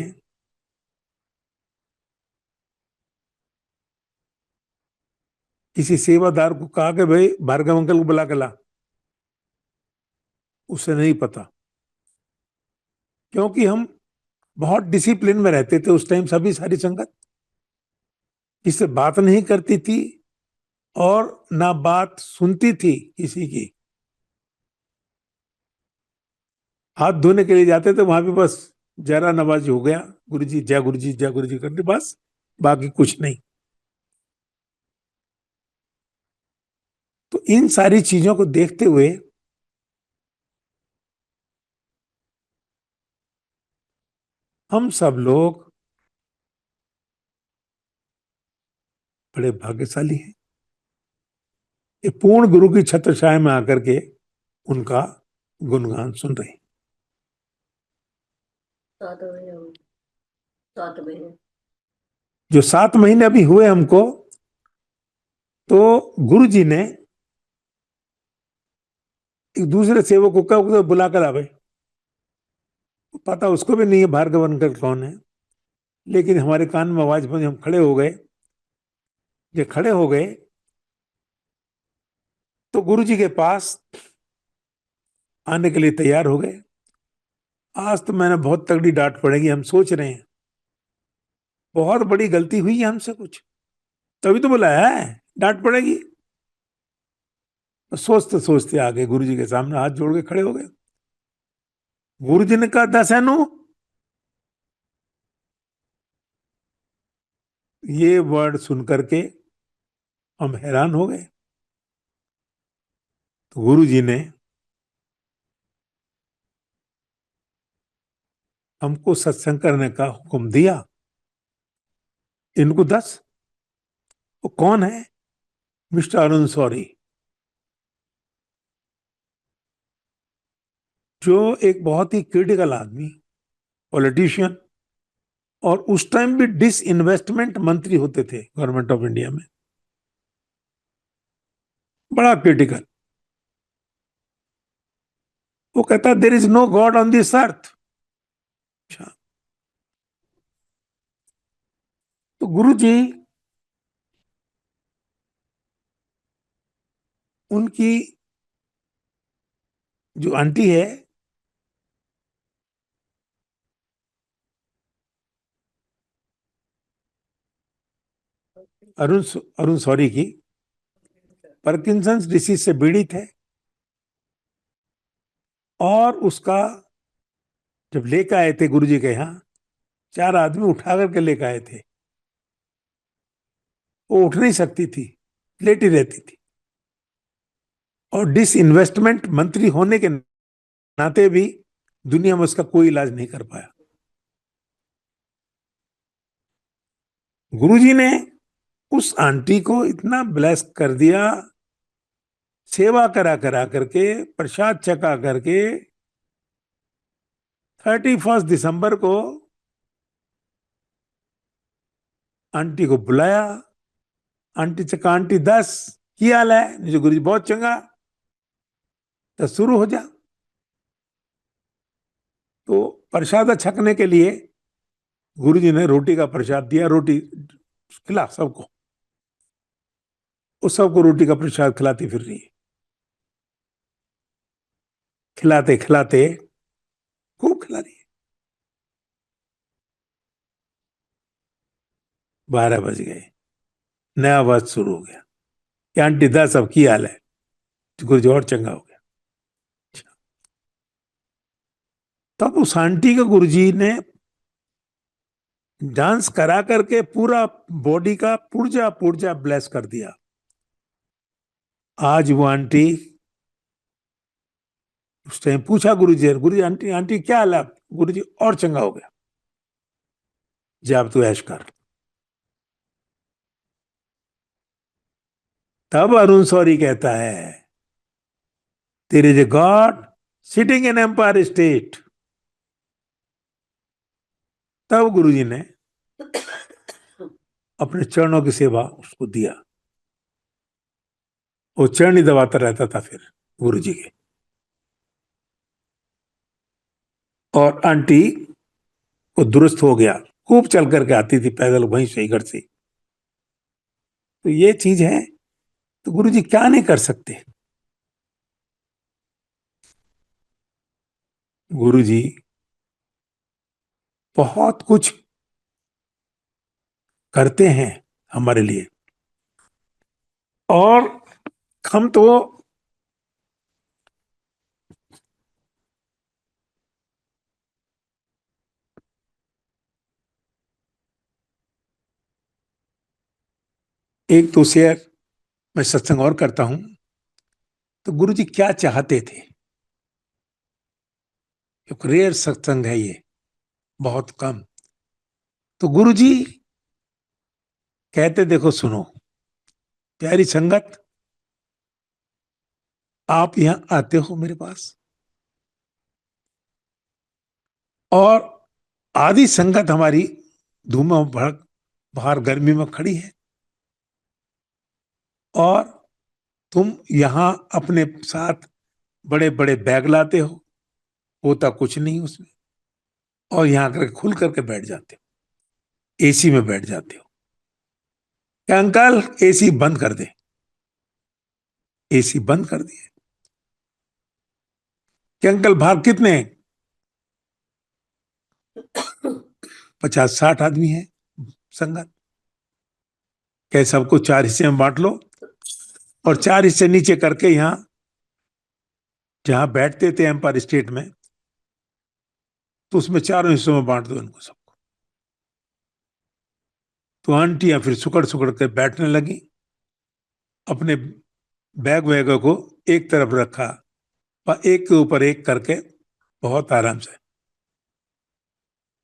किसी सेवादार को कहा कि भाई भार्गव अंकल को बुला के ला। उसे नहीं पता, क्योंकि हम बहुत डिसिप्लिन में रहते थे उस टाइम। सभी सारी संगत इससे बात नहीं करती थी और ना बात सुनती थी किसी की। हाथ धोने के लिए जाते थे, वहां भी बस जरा नवाज हो गया, गुरु जी जय गुरु जी जय गुरु जी करते, बस बाकी कुछ नहीं। तो इन सारी चीजों को देखते हुए हम सब लोग बड़े भाग्यशाली हैं, ये पूर्ण गुरु की छत्र छाया में आकर के उनका गुणगान सुन रहे हैं। 7 महीने हो गए। 7 महीने। जो 7 महीने अभी हुए हमको, तो गुरु जी ने एक दूसरे सेवक को कहा बुला कर आ भाई। पता उसको भी नहीं है भार्गव अंकल कौन है, लेकिन हमारे कान में आवाज पहुंची, हम खड़े हो गए। जब खड़े हो गए तो गुरु जी के पास आने के लिए तैयार हो गए। आज तो मैंने बहुत तगड़ी डांट पड़ेगी, हम सोच रहे हैं बहुत बड़ी गलती हुई है हमसे कुछ, तभी तो बुलाया है, डांट पड़ेगी। तो सोचते सोचते आ गए गुरु जी के सामने, हाथ जोड़ के खड़े हो गए। गुरु जी ने कहा दसैनु। ये वर्ड सुन करके हम हैरान हो गए। तो गुरु जी ने हमको सत्संग करने का हुक्म दिया। इनको 10। वो कौन है? मिस्टर अरुण सॉरी, जो एक बहुत ही क्रिटिकल आदमी, पॉलिटिशियन, और उस टाइम भी डिसइन्वेस्टमेंट मंत्री होते थे गवर्नमेंट ऑफ इंडिया में, बड़ा क्रिटिकल। वो कहता there is no God on this earth. अच्छा, तो गुरु जी उनकी जो आंटी है, अरुण अरुण सॉरी की, पार्किंसंस डिसीज से पीड़ित है। और उसका जब लेकर आए थे गुरु जी के यहाँ, 4 आदमी उठा करके लेकर आए थे। वो उठ नहीं सकती थी, लेटी रहती थी, और डिसइन्वेस्टमेंट मंत्री होने के नाते भी दुनिया में उसका कोई इलाज नहीं कर पाया। गुरुजी ने उस आंटी को इतना ब्लेस कर दिया, सेवा करा करा करके, प्रसाद चखा करके। 31 दिसंबर को आंटी को बुलाया। आंटी चका आंटी 10 की हाल है? जो गुरु जी बहुत चंगा, तो शुरू हो जा। तो प्रसाद छकने के लिए गुरु जी ने रोटी का प्रसाद दिया, रोटी खिला सबको। उस सबको रोटी का प्रसाद खिलाती फिर रही है, खिलाते खिलाते खूब खिला रही है। 12 बज गए, नया वर्ष शुरू हो गया कि आंटी 10 अब की हाल है? तो गुरु जी और चंगा हो गया। तब उस आंटी का गुरु जी ने डांस करा करके पूरा बॉडी का पुर्जा पुर्जा ब्लेस कर दिया। आज वो आंटी उस टाइम पूछा गुरु जी आंटी आंटी क्या हाल है आप? गुरु जी और चंगा हो गया, जा अब तू ऐश कर। तब अरुण शौरी कहता है, there is a God sitting in Empire State. तब गुरुजी ने अपने चरणों की सेवा उसको दिया। वो चरण ही दबाता रहता था फिर गुरुजी के। और आंटी को दुरुस्त हो गया, खूब चल करके आती थी पैदल वहीं से घर से। तो ये चीज है, तो गुरुजी क्या नहीं कर सकते। गुरुजी बहुत कुछ करते हैं हमारे लिए। और हम तो एक दो शेयर मैं सत्संग और करता हूं। तो गुरुजी क्या चाहते थे, एक रेयर सत्संग है ये, बहुत कम। तो गुरुजी कहते, देखो सुनो प्यारी संगत, आप यहां आते हो मेरे पास, और आधी संगत हमारी धूम भड़क बाहर गर्मी में खड़ी है, और तुम यहां अपने साथ बड़े बड़े बैग लाते हो, होता कुछ नहीं उसमें, और यहां आकर खुल करके बैठ जाते हो, एसी में बैठ जाते हो। क्या अंकल एसी बंद कर दे? एसी बंद कर दिए। क्या अंकल भाग कितने हैं? 50-60 आदमी हैं संगत। क्या सबको 4 हिस्से में बांट लो, और 4 हिस्से नीचे करके यहां जहां बैठते थे एम्पायर स्टेट में, तो उसमें 4 हिस्सों में बांट दो इनको सबको। तो आंटियां फिर सुकड़ सुकड़ के बैठने लगी, अपने बैग वैगों को एक तरफ रखा, एक के ऊपर एक करके बहुत आराम से।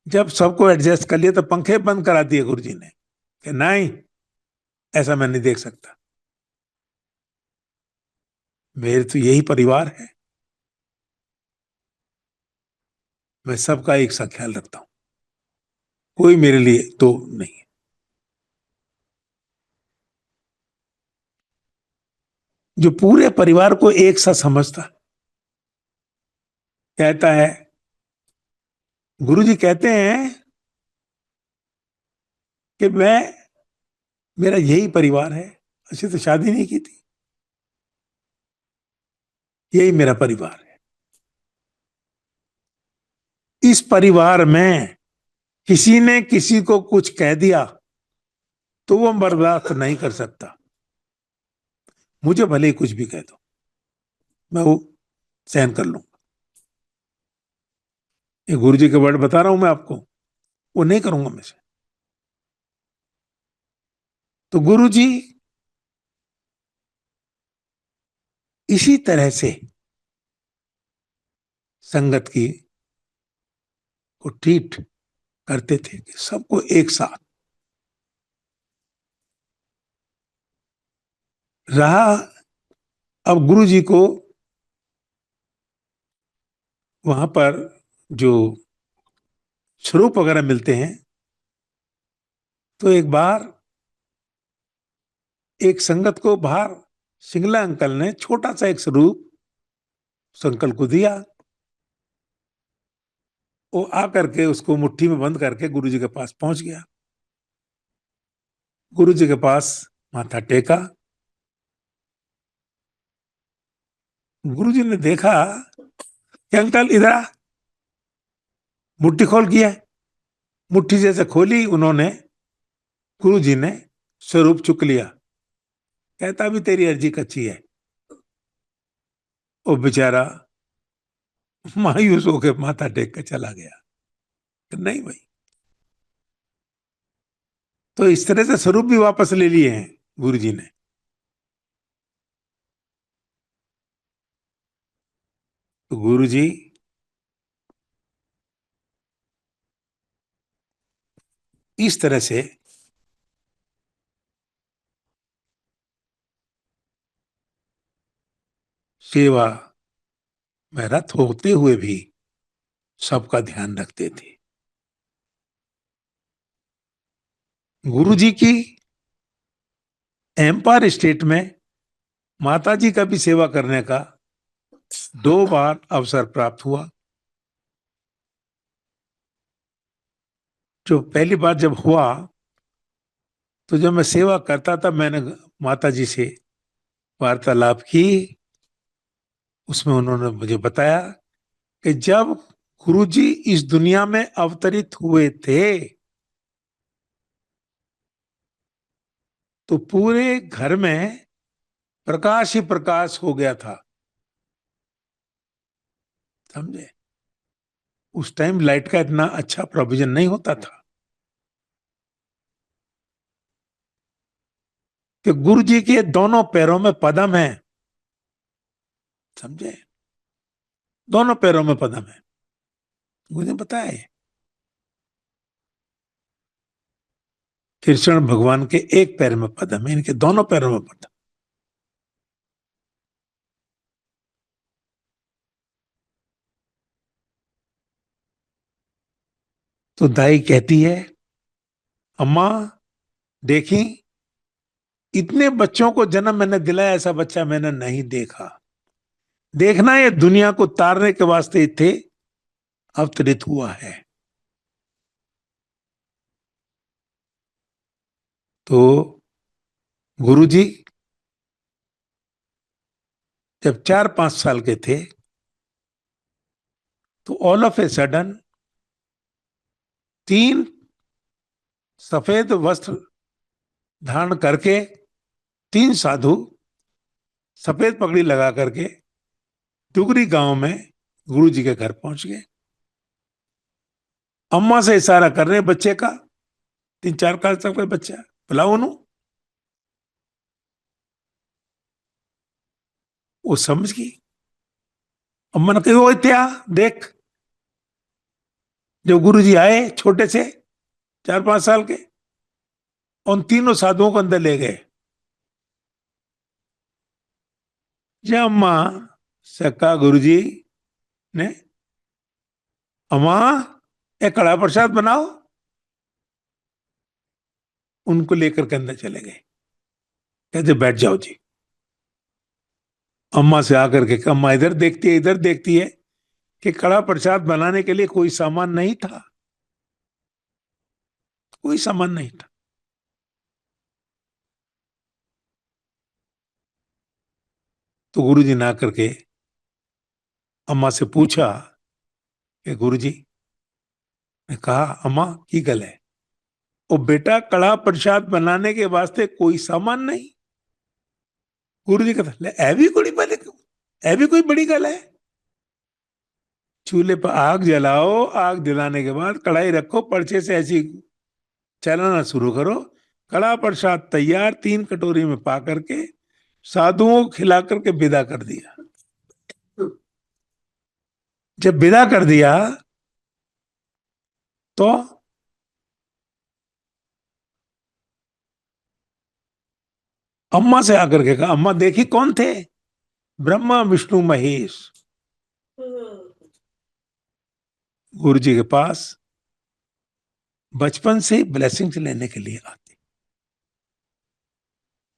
जब सबको एडजस्ट कर लिया तो पंखे बंद करा दिए गुरुजी ने कि नहीं, ऐसा मैं नहीं देख सकता, मेरे तो यही परिवार है, मैं सबका एक सा ख्याल रखता हूं, कोई मेरे लिए तो नहीं है। जो पूरे परिवार को एक सा समझता, कहता है, गुरुजी कहते हैं कि मेरा यही परिवार है, अच्छी तो शादी नहीं की थी, यही मेरा परिवार है। इस परिवार में किसी ने किसी को कुछ कह दिया तो वो बर्दाश्त नहीं कर सकता, मुझे भले ही कुछ भी कह दो, मैं वो सहन कर लूंगा। ये गुरुजी के वर्ड बता रहा हूं मैं आपको, वो नहीं करूंगा मैं से। तो गुरुजी इसी तरह से संगत की को ट्रीट करते थे कि सबको एक साथ रहा। अब गुरुजी को वहां पर जो स्वरूप वगैरह मिलते हैं, तो एक बार एक संगत को बाहर सिंगला अंकल ने छोटा सा एक स्वरूप उस अंकल को दिया। वो आकर के उसको मुट्ठी में बंद करके गुरुजी के पास पहुंच गया, गुरुजी के पास माथा टेका। गुरुजी ने देखा कि अंकल इधर आ, मुट्ठी खोल किया है। मुट्ठी जैसे खोली उन्होंने, गुरुजी ने स्वरूप चुक लिया। कहता भी तेरी अर्जी कच्ची है। वो बेचारा मायूस होकर माथा टेक के चला गया कि नहीं भाई। तो इस तरह से स्वरूप भी वापस ले लिए हैं गुरुजी ने। तो गुरु जी इस तरह से सेवा में रत होते हुए भी सबका ध्यान रखते थे। गुरु जी की एम्पायर स्टेट में माता जी का भी सेवा करने का 2 बार अवसर प्राप्त हुआ। जो पहली बार जब हुआ तो जब मैं सेवा करता था, मैंने माता जी से वार्तालाप की। उसमें उन्होंने मुझे बताया कि जब गुरु जी इस दुनिया में अवतरित हुए थे तो पूरे घर में प्रकाश ही प्रकाश हो गया था। समझे? उस टाइम लाइट का इतना अच्छा प्रोविजन नहीं होता था। कि गुरु जी के दोनों पैरों में पदम है। समझे? दोनों पैरों में पदम है, मुझे बताया है। कृष्ण भगवान के एक पैर में पदम है, इनके दोनों पैरों में पदम। तो दाई कहती है, अम्मा देखी, इतने बच्चों को जन्म मैंने दिलाया, ऐसा बच्चा मैंने नहीं देखा। देखना ये दुनिया को तारने के वास्ते थे अवतरित हुआ है। तो गुरुजी जब 4-5 साल के थे तो ऑल ऑफ ए सडन 3 सफेद वस्त्र धारण करके 3 साधु सफेद पगड़ी लगा करके डुगरी गांव में गुरु जी के घर पहुंच गए। अम्मा से इशारा कर रहे बच्चे का, 3-4 साल का बच्चा, बुलाओ उन्हों। वो समझ गई। अम्मा ने कहा, इत्या देख, जब गुरु जी आए छोटे से 4-5 साल के, उन तीनों साधुओं को अंदर ले गए। जब अम्मा से कहा गुरु जी ने, अम्मा एक कड़ा प्रसाद बनाओ, उनको लेकर के अंदर चले गए। कहते बैठ जाओ जी। अम्मा से आकर के, अम्मा इधर देखती है इधर देखती है कि कड़ा प्रसाद बनाने के लिए कोई सामान नहीं था, कोई सामान नहीं था। तो गुरु जी ने आकर के अम्मा से पूछा कि गुरु जी ने कहा, अम्मा की गल है? ओ बेटा, कड़ा प्रसाद बनाने के वास्ते कोई सामान नहीं। गुरु जी कहता, ले ऐ भी कोई पहले, ऐ भी कोई बड़ी गल है। चूल्हे पर आग जलाओ, आग जलाने के बाद कढ़ाई रखो, पर्चे से ऐसी चलाना शुरू करो, कड़ा प्रसाद तैयार, 3 कटोरी में पा करके साधुओं को खिला करके विदा कर दिया। जब विदा कर दिया तो अम्मा से आकर के कहा, अम्मा देखी कौन थे? ब्रह्मा विष्णु महेश गुरु जी के पास बचपन से ब्लेसिंग्स लेने के लिए आते।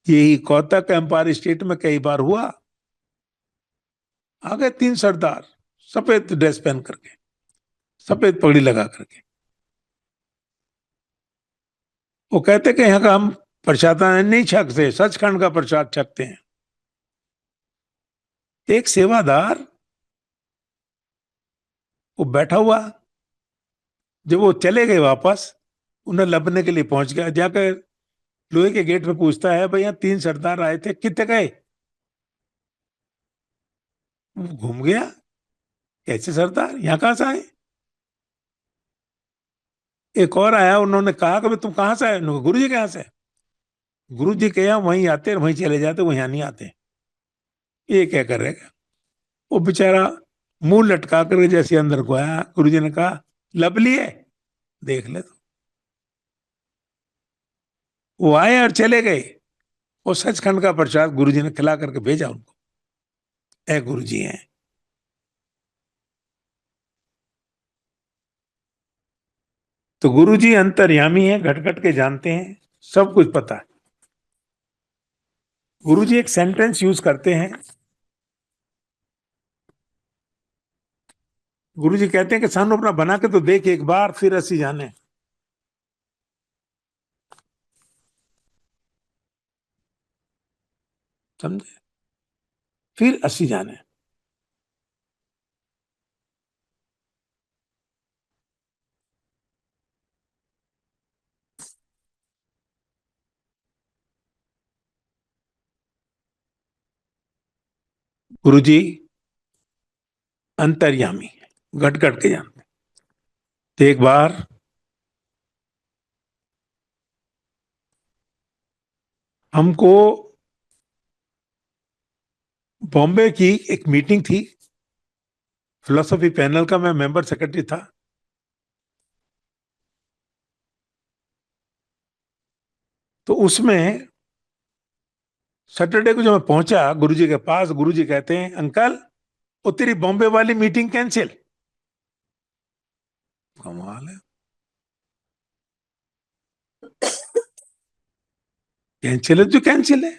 यही कोतक एम्पायर स्टेट में कई बार हुआ। आ गए 3 सरदार सफेद ड्रेस पहन करके, सफेद पगड़ी लगा करके। वो कहते कि यहाँ का हम प्रसाद नहीं छकते, सचखंड का प्रसाद छकते हैं। एक सेवादार वो बैठा हुआ, जब वो चले गए वापस, उन्हें लपने के लिए पहुंच गया, जाकर लोहे के गेट पे पूछता है, भैया 3 सरदार आए थे, कितने गए? वो घूम गया, कैसे सरदार, यहाँ कहां से आए? एक और आया, उन्होंने कहा कि तुम कहां से आए? गुरु जी के यहाँ से। गुरु जी के यहाँ वहीं आते वहीं चले जाते, वो यहाँ नहीं आते। ये क्या कर रहेगा? वो बेचारा मुंह लटका कर जैसे अंदर को आया, गुरुजी ने कहा लब लिए, देख ले। तो वो आए और चले गए। वो सचखंड का प्रसाद गुरुजी ने खिला करके भेजा उनको, ऐ गुरुजी हैं। तो गुरुजी अंतर्यामी है, घट घट के जानते हैं, सब कुछ पता है। गुरुजी एक सेंटेंस यूज करते हैं। गुरुजी कहते हैं कि सानू अपना बना के तो देख एक बार, फिर असी जाने। समझे? फिर असी जाने। गुरुजी अंतर्यामी है, घट घट के जानते हैं। तो एक बार हमको बॉम्बे की एक मीटिंग थी, फिलोसफी पैनल का, मैं मेंबर सेक्रेटरी था। तो उसमें सैटरडे को जब मैं पहुंचा गुरुजी के पास, गुरुजी कहते हैं अंकल वो तेरी बॉम्बे वाली मीटिंग कैंसिल। कमाल है, कैंसिल है जो कैंसिल है।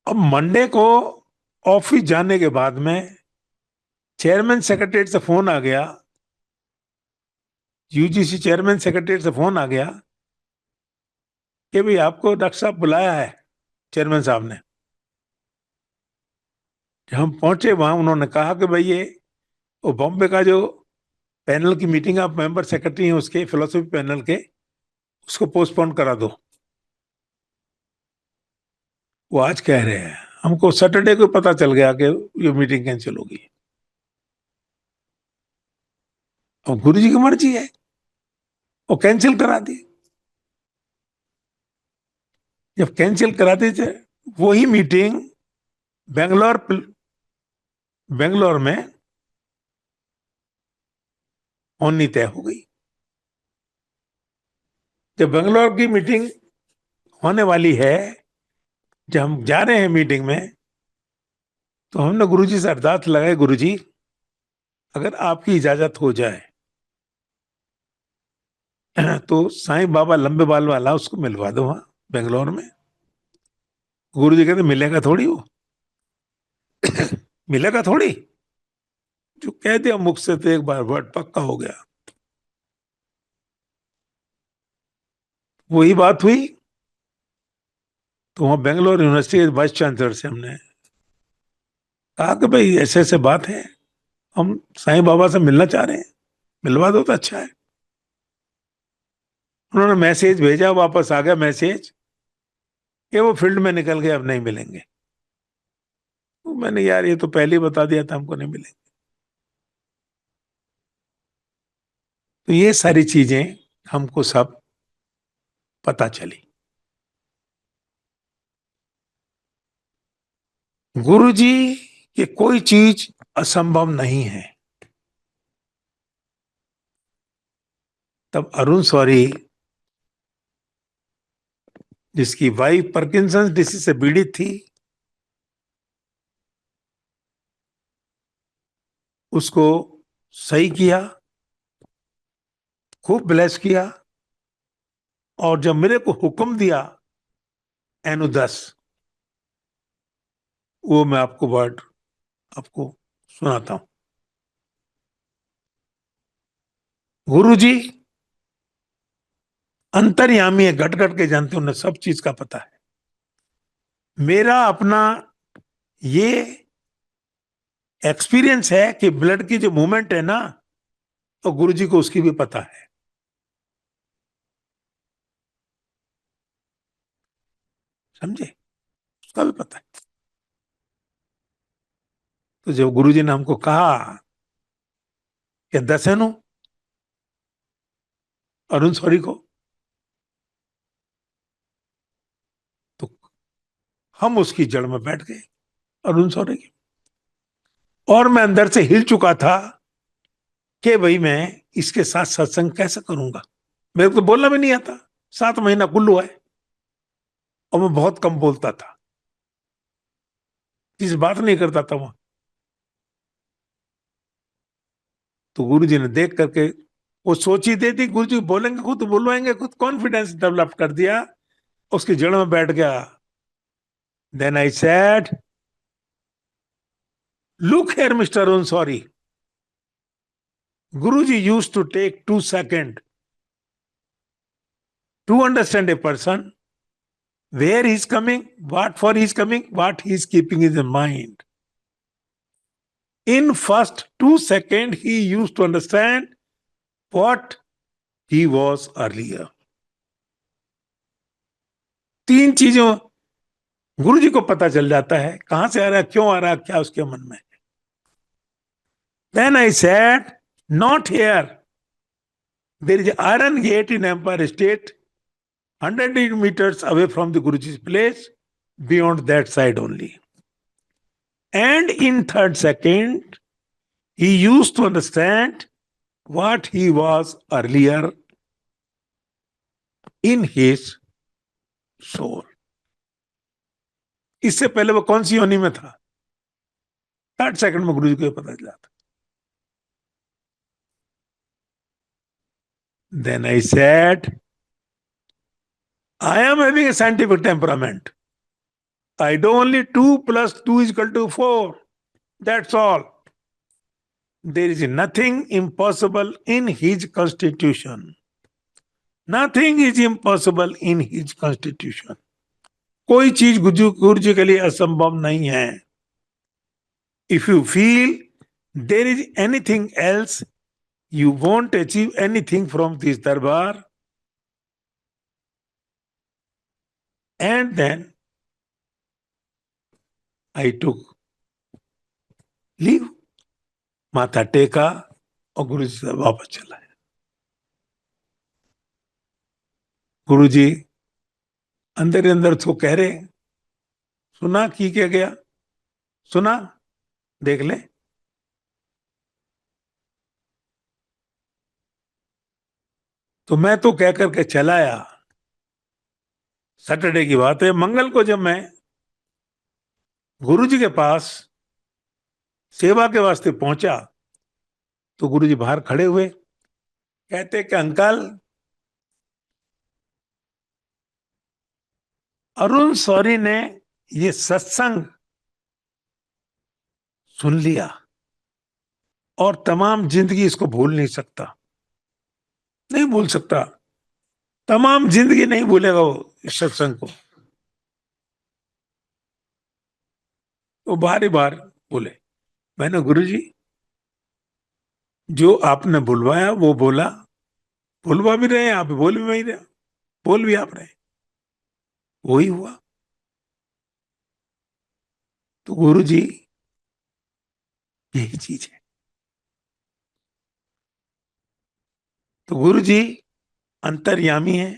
अब मंडे को ऑफिस जाने के बाद में चेयरमैन सेक्रेटरीट से फोन आ गया, यूजीसी चेयरमैन सेक्रेटरीट से फोन आ गया कि भाई आपको डॉक्टर साहब बुलाया है, चेयरमैन साहब ने। जब हम पहुंचे वहां, उन्होंने कहा कि भाई ये वो बॉम्बे का जो पैनल की मीटिंग, आप मेंबर सेक्रेटरी हैं उसके, फिलोसफी पैनल के, उसको पोस्टपोन करा दो। वो आज कह रहे हैं, हमको सैटरडे को पता चल गया कि ये मीटिंग कैंसिल होगी। और गुरु जी की मर्जी है, वो कैंसिल करा दी। जब कैंसिल करा दी थे, वही मीटिंग बेंगलोर बेंगलोर में होनी तय हो गई। जब बेंगलोर की मीटिंग होने वाली है, जब हम जा रहे हैं मीटिंग में, तो हमने गुरुजी से अरदास लगाई, गुरुजी अगर आपकी इजाजत हो जाए तो साईं बाबा लंबे बाल वाला उसको मिलवा दो वहां बेंगलोर में। गुरुजी कहते मिलेगा थोड़ी वो, मिलेगा थोड़ी। जो कह दिया मुख से तो एक बार वर्ड पक्का हो गया। वही बात हुई। तो वहां बेंगलोर यूनिवर्सिटी के वाइस चांसलर से हमने कहा कि भाई ऐसे ऐसे बात है, हम साईं बाबा से मिलना चाह रहे हैं, मिलवा दो तो अच्छा है। उन्होंने मैसेज भेजा, वापस आ गया मैसेज कि वो फील्ड में निकल गए, अब नहीं मिलेंगे। तो मैंने यार ये तो पहले ही बता दिया था हमको नहीं मिलेंगे। तो ये सारी चीजें हमको सब पता चली। गुरु जी की कोई चीज असंभव नहीं है। तब अरुण शौरी, जिसकी वाइफ पार्किंसंस डिसीज से पीड़ित थी, उसको सही किया, खूब ब्लेस किया। और जब मेरे को हुक्म दिया एनु 10, वो मैं आपको वर्ड आपको सुनाता हूं। गुरु जी अंतर्यामी है, घट घट के जानते, उन्हें सब चीज का पता है। मेरा अपना ये एक्सपीरियंस है कि ब्लड की जो मूवमेंट है ना, तो गुरु जी को उसकी भी पता है। समझे? उसका भी पता है। तो जब गुरु जी ने हमको कहा कि दसेनु अरुण सौरी को, तो हम उसकी जड़ में बैठ गए, अरुण सौरी की। और मैं अंदर से हिल चुका था कि भाई मैं इसके साथ सत्संग कैसे करूंगा। मेरे को तो बोलना भी नहीं आता, 7 महीना कुल्लू है और मैं बहुत कम बोलता था, किसी बात नहीं करता था वहां। तो गुरु जी ने देख करके, वो सोची थी थी गुरु जी बोलेंगे खुद बुलवाएंगे खुद, कॉन्फिडेंस डेवलप कर दिया, उसकी जड़ में बैठ गया। Then I said, look here mister Arun sorry, Guru ji used to take 2 seconds to understand a person, where he is coming, what for he is coming, what he is keeping in his mind. In first 2 seconds, he used to understand what he was earlier. 3 चीजों गुरु जी को पता चल जाता है, कहां से आ रहा है, क्यों आ रहा है, क्या उसके मन में। Then I said, not here. There is an iron gate in Empire State, 100 meters away from the Guruji's place, beyond that side only. And in third second, he used to understand what he was earlier in his soul. इससे पहले वो कौन सी योनि में था, 3rd second में गुरु जी को पता चला था। Then I said, I am having a scientific temperament. I do only 2 + 2 = 4. That's all. There is nothing impossible in his constitution. Nothing is impossible in his constitution. कोई चीज गुरु जी के लिए असंभव नहीं है। If you feel there is anything else, you won't achieve anything from this darbar. And then I took leave, माथा टेका और गुरु जी से वापस चला है। गुरु जी अंदर ही अंदर तो कह रहे, सुना की क्या गया, सुना, देख ले। तो मैं तो कह करके चलाया। सैटरडे की बात है, मंगल को जब मैं गुरु जी के पास सेवा के वास्ते पहुंचा तो गुरु जी बाहर खड़े हुए, कहते कि अंकल, अरुण सौरी ने ये सत्संग सुन लिया और तमाम जिंदगी इसको भूल नहीं सकता, नहीं भूल सकता, तमाम जिंदगी नहीं भूलेगा वो इस सत्संग को। वो बार ही बार बोले, मैंने गुरु जी जो आपने बुलवाया वो बोला, बुलवा भी रहे आप, बोल भी नहीं रहे, बोल भी आप रहे, वही हुआ। तो गुरु जी यही चीज है। तो गुरु जी अंतर्यामी है,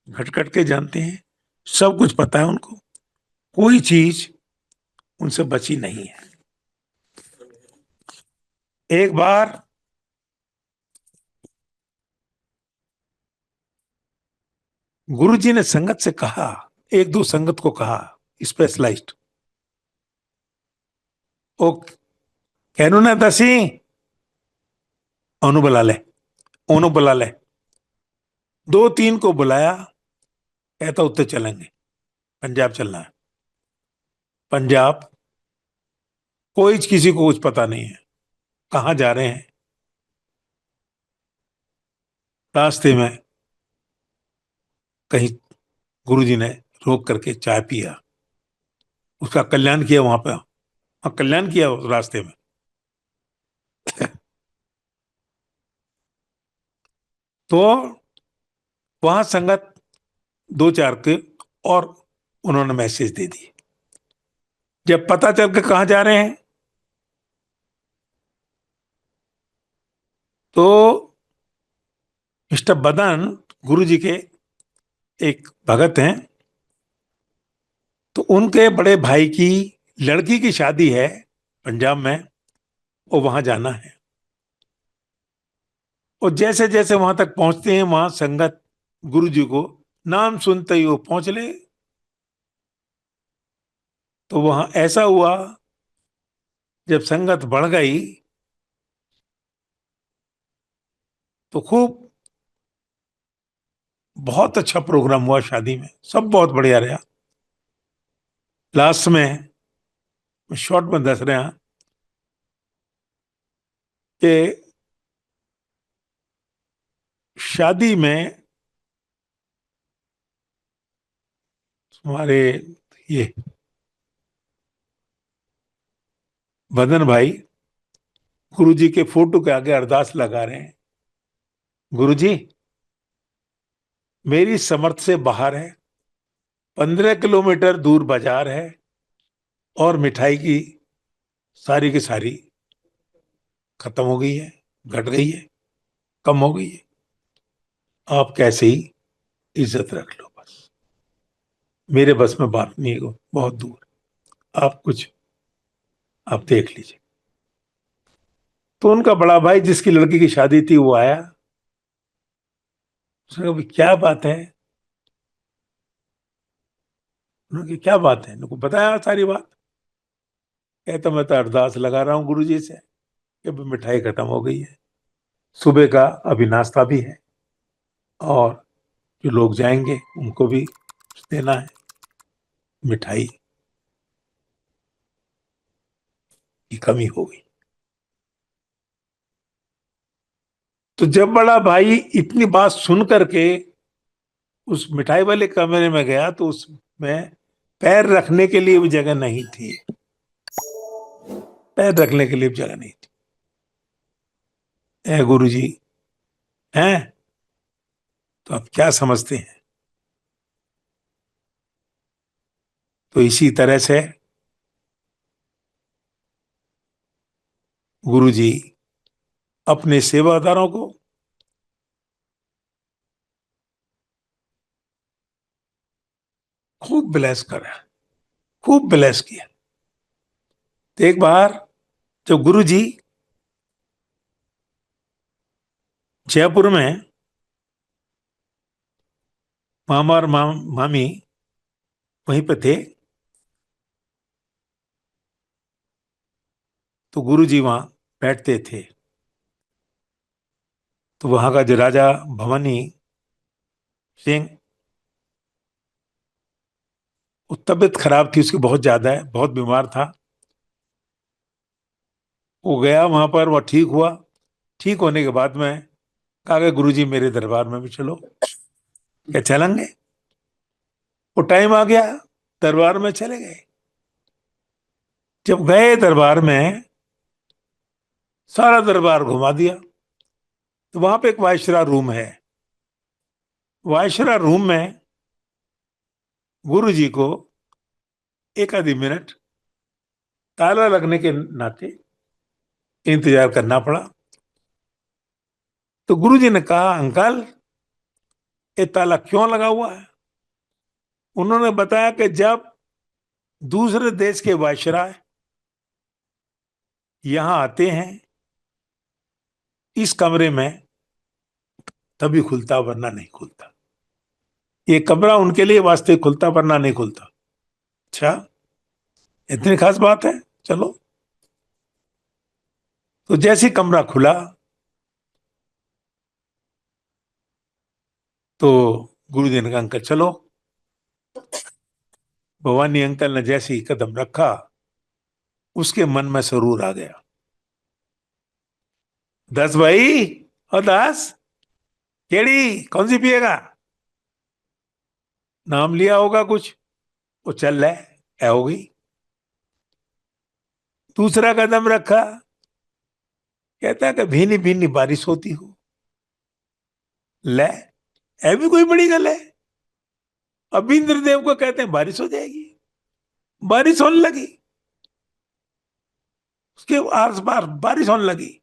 घट के जानते हैं, सब कुछ पता है उनको, कोई चीज उनसे बची नहीं है। एक बार गुरु जी ने संगत से कहा, 1-2 संगत को कहा, स्पेशलाइज्ड, ओ कहनू ना दसी, ओनू बुला ले, ओनू बुला ले। 2-3 को बुलाया, कहता उत्ते चलेंगे, पंजाब चलना है। पंजाब कोई किसी को कुछ पता नहीं है, कहां जा रहे हैं। रास्ते में कहीं गुरु जी ने रोक करके चाय पिया, उसका कल्याण किया वहां पे, कल्याण किया उस रास्ते में। तो वहां संगत 2-4 के और उन्होंने मैसेज दे दिए। जब पता चल के कहां जा रहे हैं तो मिस्टर बदन, गुरु जी के एक भगत हैं, तो उनके बड़े भाई की लड़की की शादी है पंजाब में, और वहां जाना है। और जैसे जैसे वहां तक पहुंचते हैं, वहां संगत गुरु जी को नाम सुनते ही वो पहुंच ले। तो वहां ऐसा हुआ, जब संगत बढ़ गई तो खूब बहुत अच्छा प्रोग्राम हुआ शादी में, सब बहुत बढ़िया रहा। लास्ट में शॉर्ट में दस रहे हैं कि शादी में हमारे ये बदन भाई गुरु जी के फोटो के आगे अरदास लगा रहे हैं, गुरु जी मेरी समर्थ से बाहर है, 15 किलोमीटर दूर बाजार है, और मिठाई की सारी की सारी खत्म हो गई है, घट गई है, कम हो गई है। आप कैसे ही इज्जत रख लो बस, मेरे बस में बात नहीं है, बहुत दूर, आप कुछ आप देख लीजिए। तो उनका बड़ा भाई जिसकी लड़की की शादी थी वो आया। उसने कहा, "भाई, क्या बात है?" उन्होंने कहा, क्या बात है? उनको बताया सारी बात। कहता, मैं तो अरदास लगा रहा हूँ गुरु जी से कि अभी मिठाई खत्म हो गई है, सुबह का अभी नाश्ता भी है, और जो लोग जाएंगे उनको भी देना है, मिठाई की कमी हो गई। तो जब बड़ा भाई इतनी बात सुन करके उस मिठाई वाले कमरे में गया, तो उसमें पैर रखने के लिए भी जगह नहीं थी, पैर रखने के लिए भी जगह नहीं थी। ए गुरु जी हैं, तो आप क्या समझते हैं? तो इसी तरह से गुरु जी अपने सेवादारों को खूब ब्लेस करा, खूब ब्लेस किया। तो एक बार जब गुरु जी जयपुर में मामा और मामी वहीं पे थे, तो गुरु जी वहां बैठते थे। तो वहां का जो राजा भवानी सिंह, वो तबीयत खराब थी उसकी बहुत ज्यादा है, बहुत बीमार था। वो गया वहां पर, वह ठीक हुआ। ठीक होने के बाद में कहा कि गुरु जी मेरे दरबार में भी चलो। क्या चलेंगे? वो टाइम आ गया, दरबार में चले गए। जब गए दरबार में, सारा दरबार घुमा दिया। तो वहां पे एक वायसरा रूम है। वायसरा रूम में गुरु जी को एक आधी मिनट ताला लगने के नाते इंतजार करना पड़ा। तो गुरु जी ने कहा, अंकल ये ताला क्यों लगा हुआ है? उन्होंने बताया कि जब दूसरे देश के वायसराय यहां आते हैं इस कमरे में, तभी खुलता, वरना नहीं खुलता। ये कमरा उनके लिए वास्ते खुलता, वरना नहीं खुलता। अच्छा, इतनी खास बात है, चलो। तो जैसे ही कमरा खुला, तो गुरु जी ने कहा, अंकल चलो। भवानी अंकल ने जैसे ही कदम रखा, उसके मन में सरूर आ गया। दस भाई, और दस केड़ी कौन सी पिएगा? नाम लिया होगा कुछ, वो चल रहा है हो गई। दूसरा कदम रखा, कहता है कि भीनी भीनी बारिश होती हो। ले, ऐ भी कोई बड़ी गल है? अब इंद्रदेव को कहते हैं बारिश हो जाएगी, बारिश होने लगी, उसके आस पास बारिश होने लगी।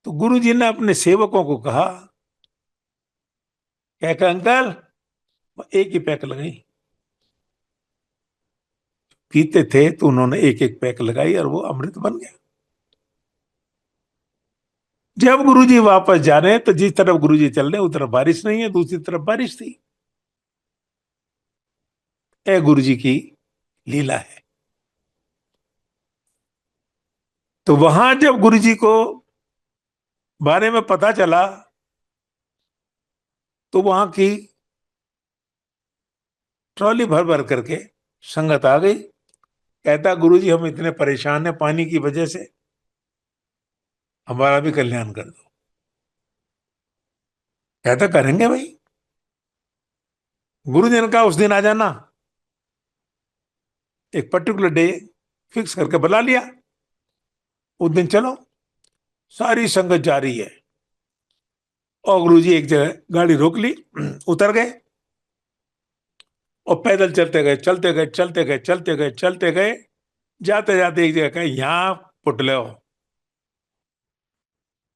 तो गुरु जी ने अपने सेवकों को कहा, क्या अंकल एक ही पैक लगाई। पीते थे तो उन्होंने एक एक पैक लगाई और वो अमृत बन गया। जब गुरुजी वापस जा रहे हैं तो जिस तरफ गुरुजी चल रहे हैं उस तरफ बारिश नहीं है, दूसरी तरफ बारिश थी। ये गुरुजी की लीला है। तो वहां जब गुरुजी को बारे में पता चला तो वहां की ट्रॉली भर भर करके संगत आ गई। कहता गुरुजी हम इतने परेशान हैं पानी की वजह से, हमारा भी कल्याण कर दो। कहता करेंगे भाई। गुरुजी ने कहा उस दिन आ जाना, एक पर्टिकुलर डे फिक्स करके बुला लिया। उस दिन चलो, सारी संगत जा रही है और गुरुजी एक जगह गाड़ी रोक ली, उतर गए और पैदल चलते गए चलते गए चलते गए चलते गए चलते गए। जाते जाते एक जगह कहे यहां पुटले हो,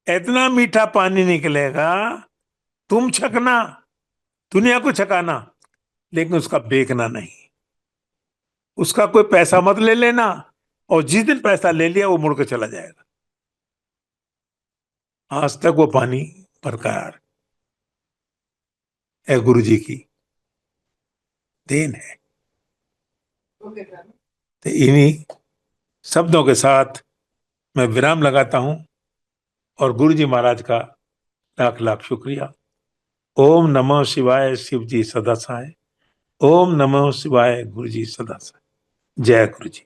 इतना मीठा पानी निकलेगा, तुम छकना, दुनिया को छकाना, लेकिन उसका बेचना नहीं, उसका कोई पैसा मत ले लेना, और जिस दिन पैसा ले लिया वो मुड़ के चला जाएगा। आज तक वो पानी बरकरार है, गुरु जी की देन है। तो इन्हीं शब्दों के साथ मैं विराम लगाता हूं और गुरु जी महाराज का लाख लाख शुक्रिया। ओम नमः शिवाय, शिव जी सदा सहाय। ओम नमः शिवाय, गुरु जी सदा सहाय। जय गुरु जी।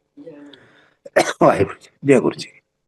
वाहिगुरु जी, जय गुरु जी।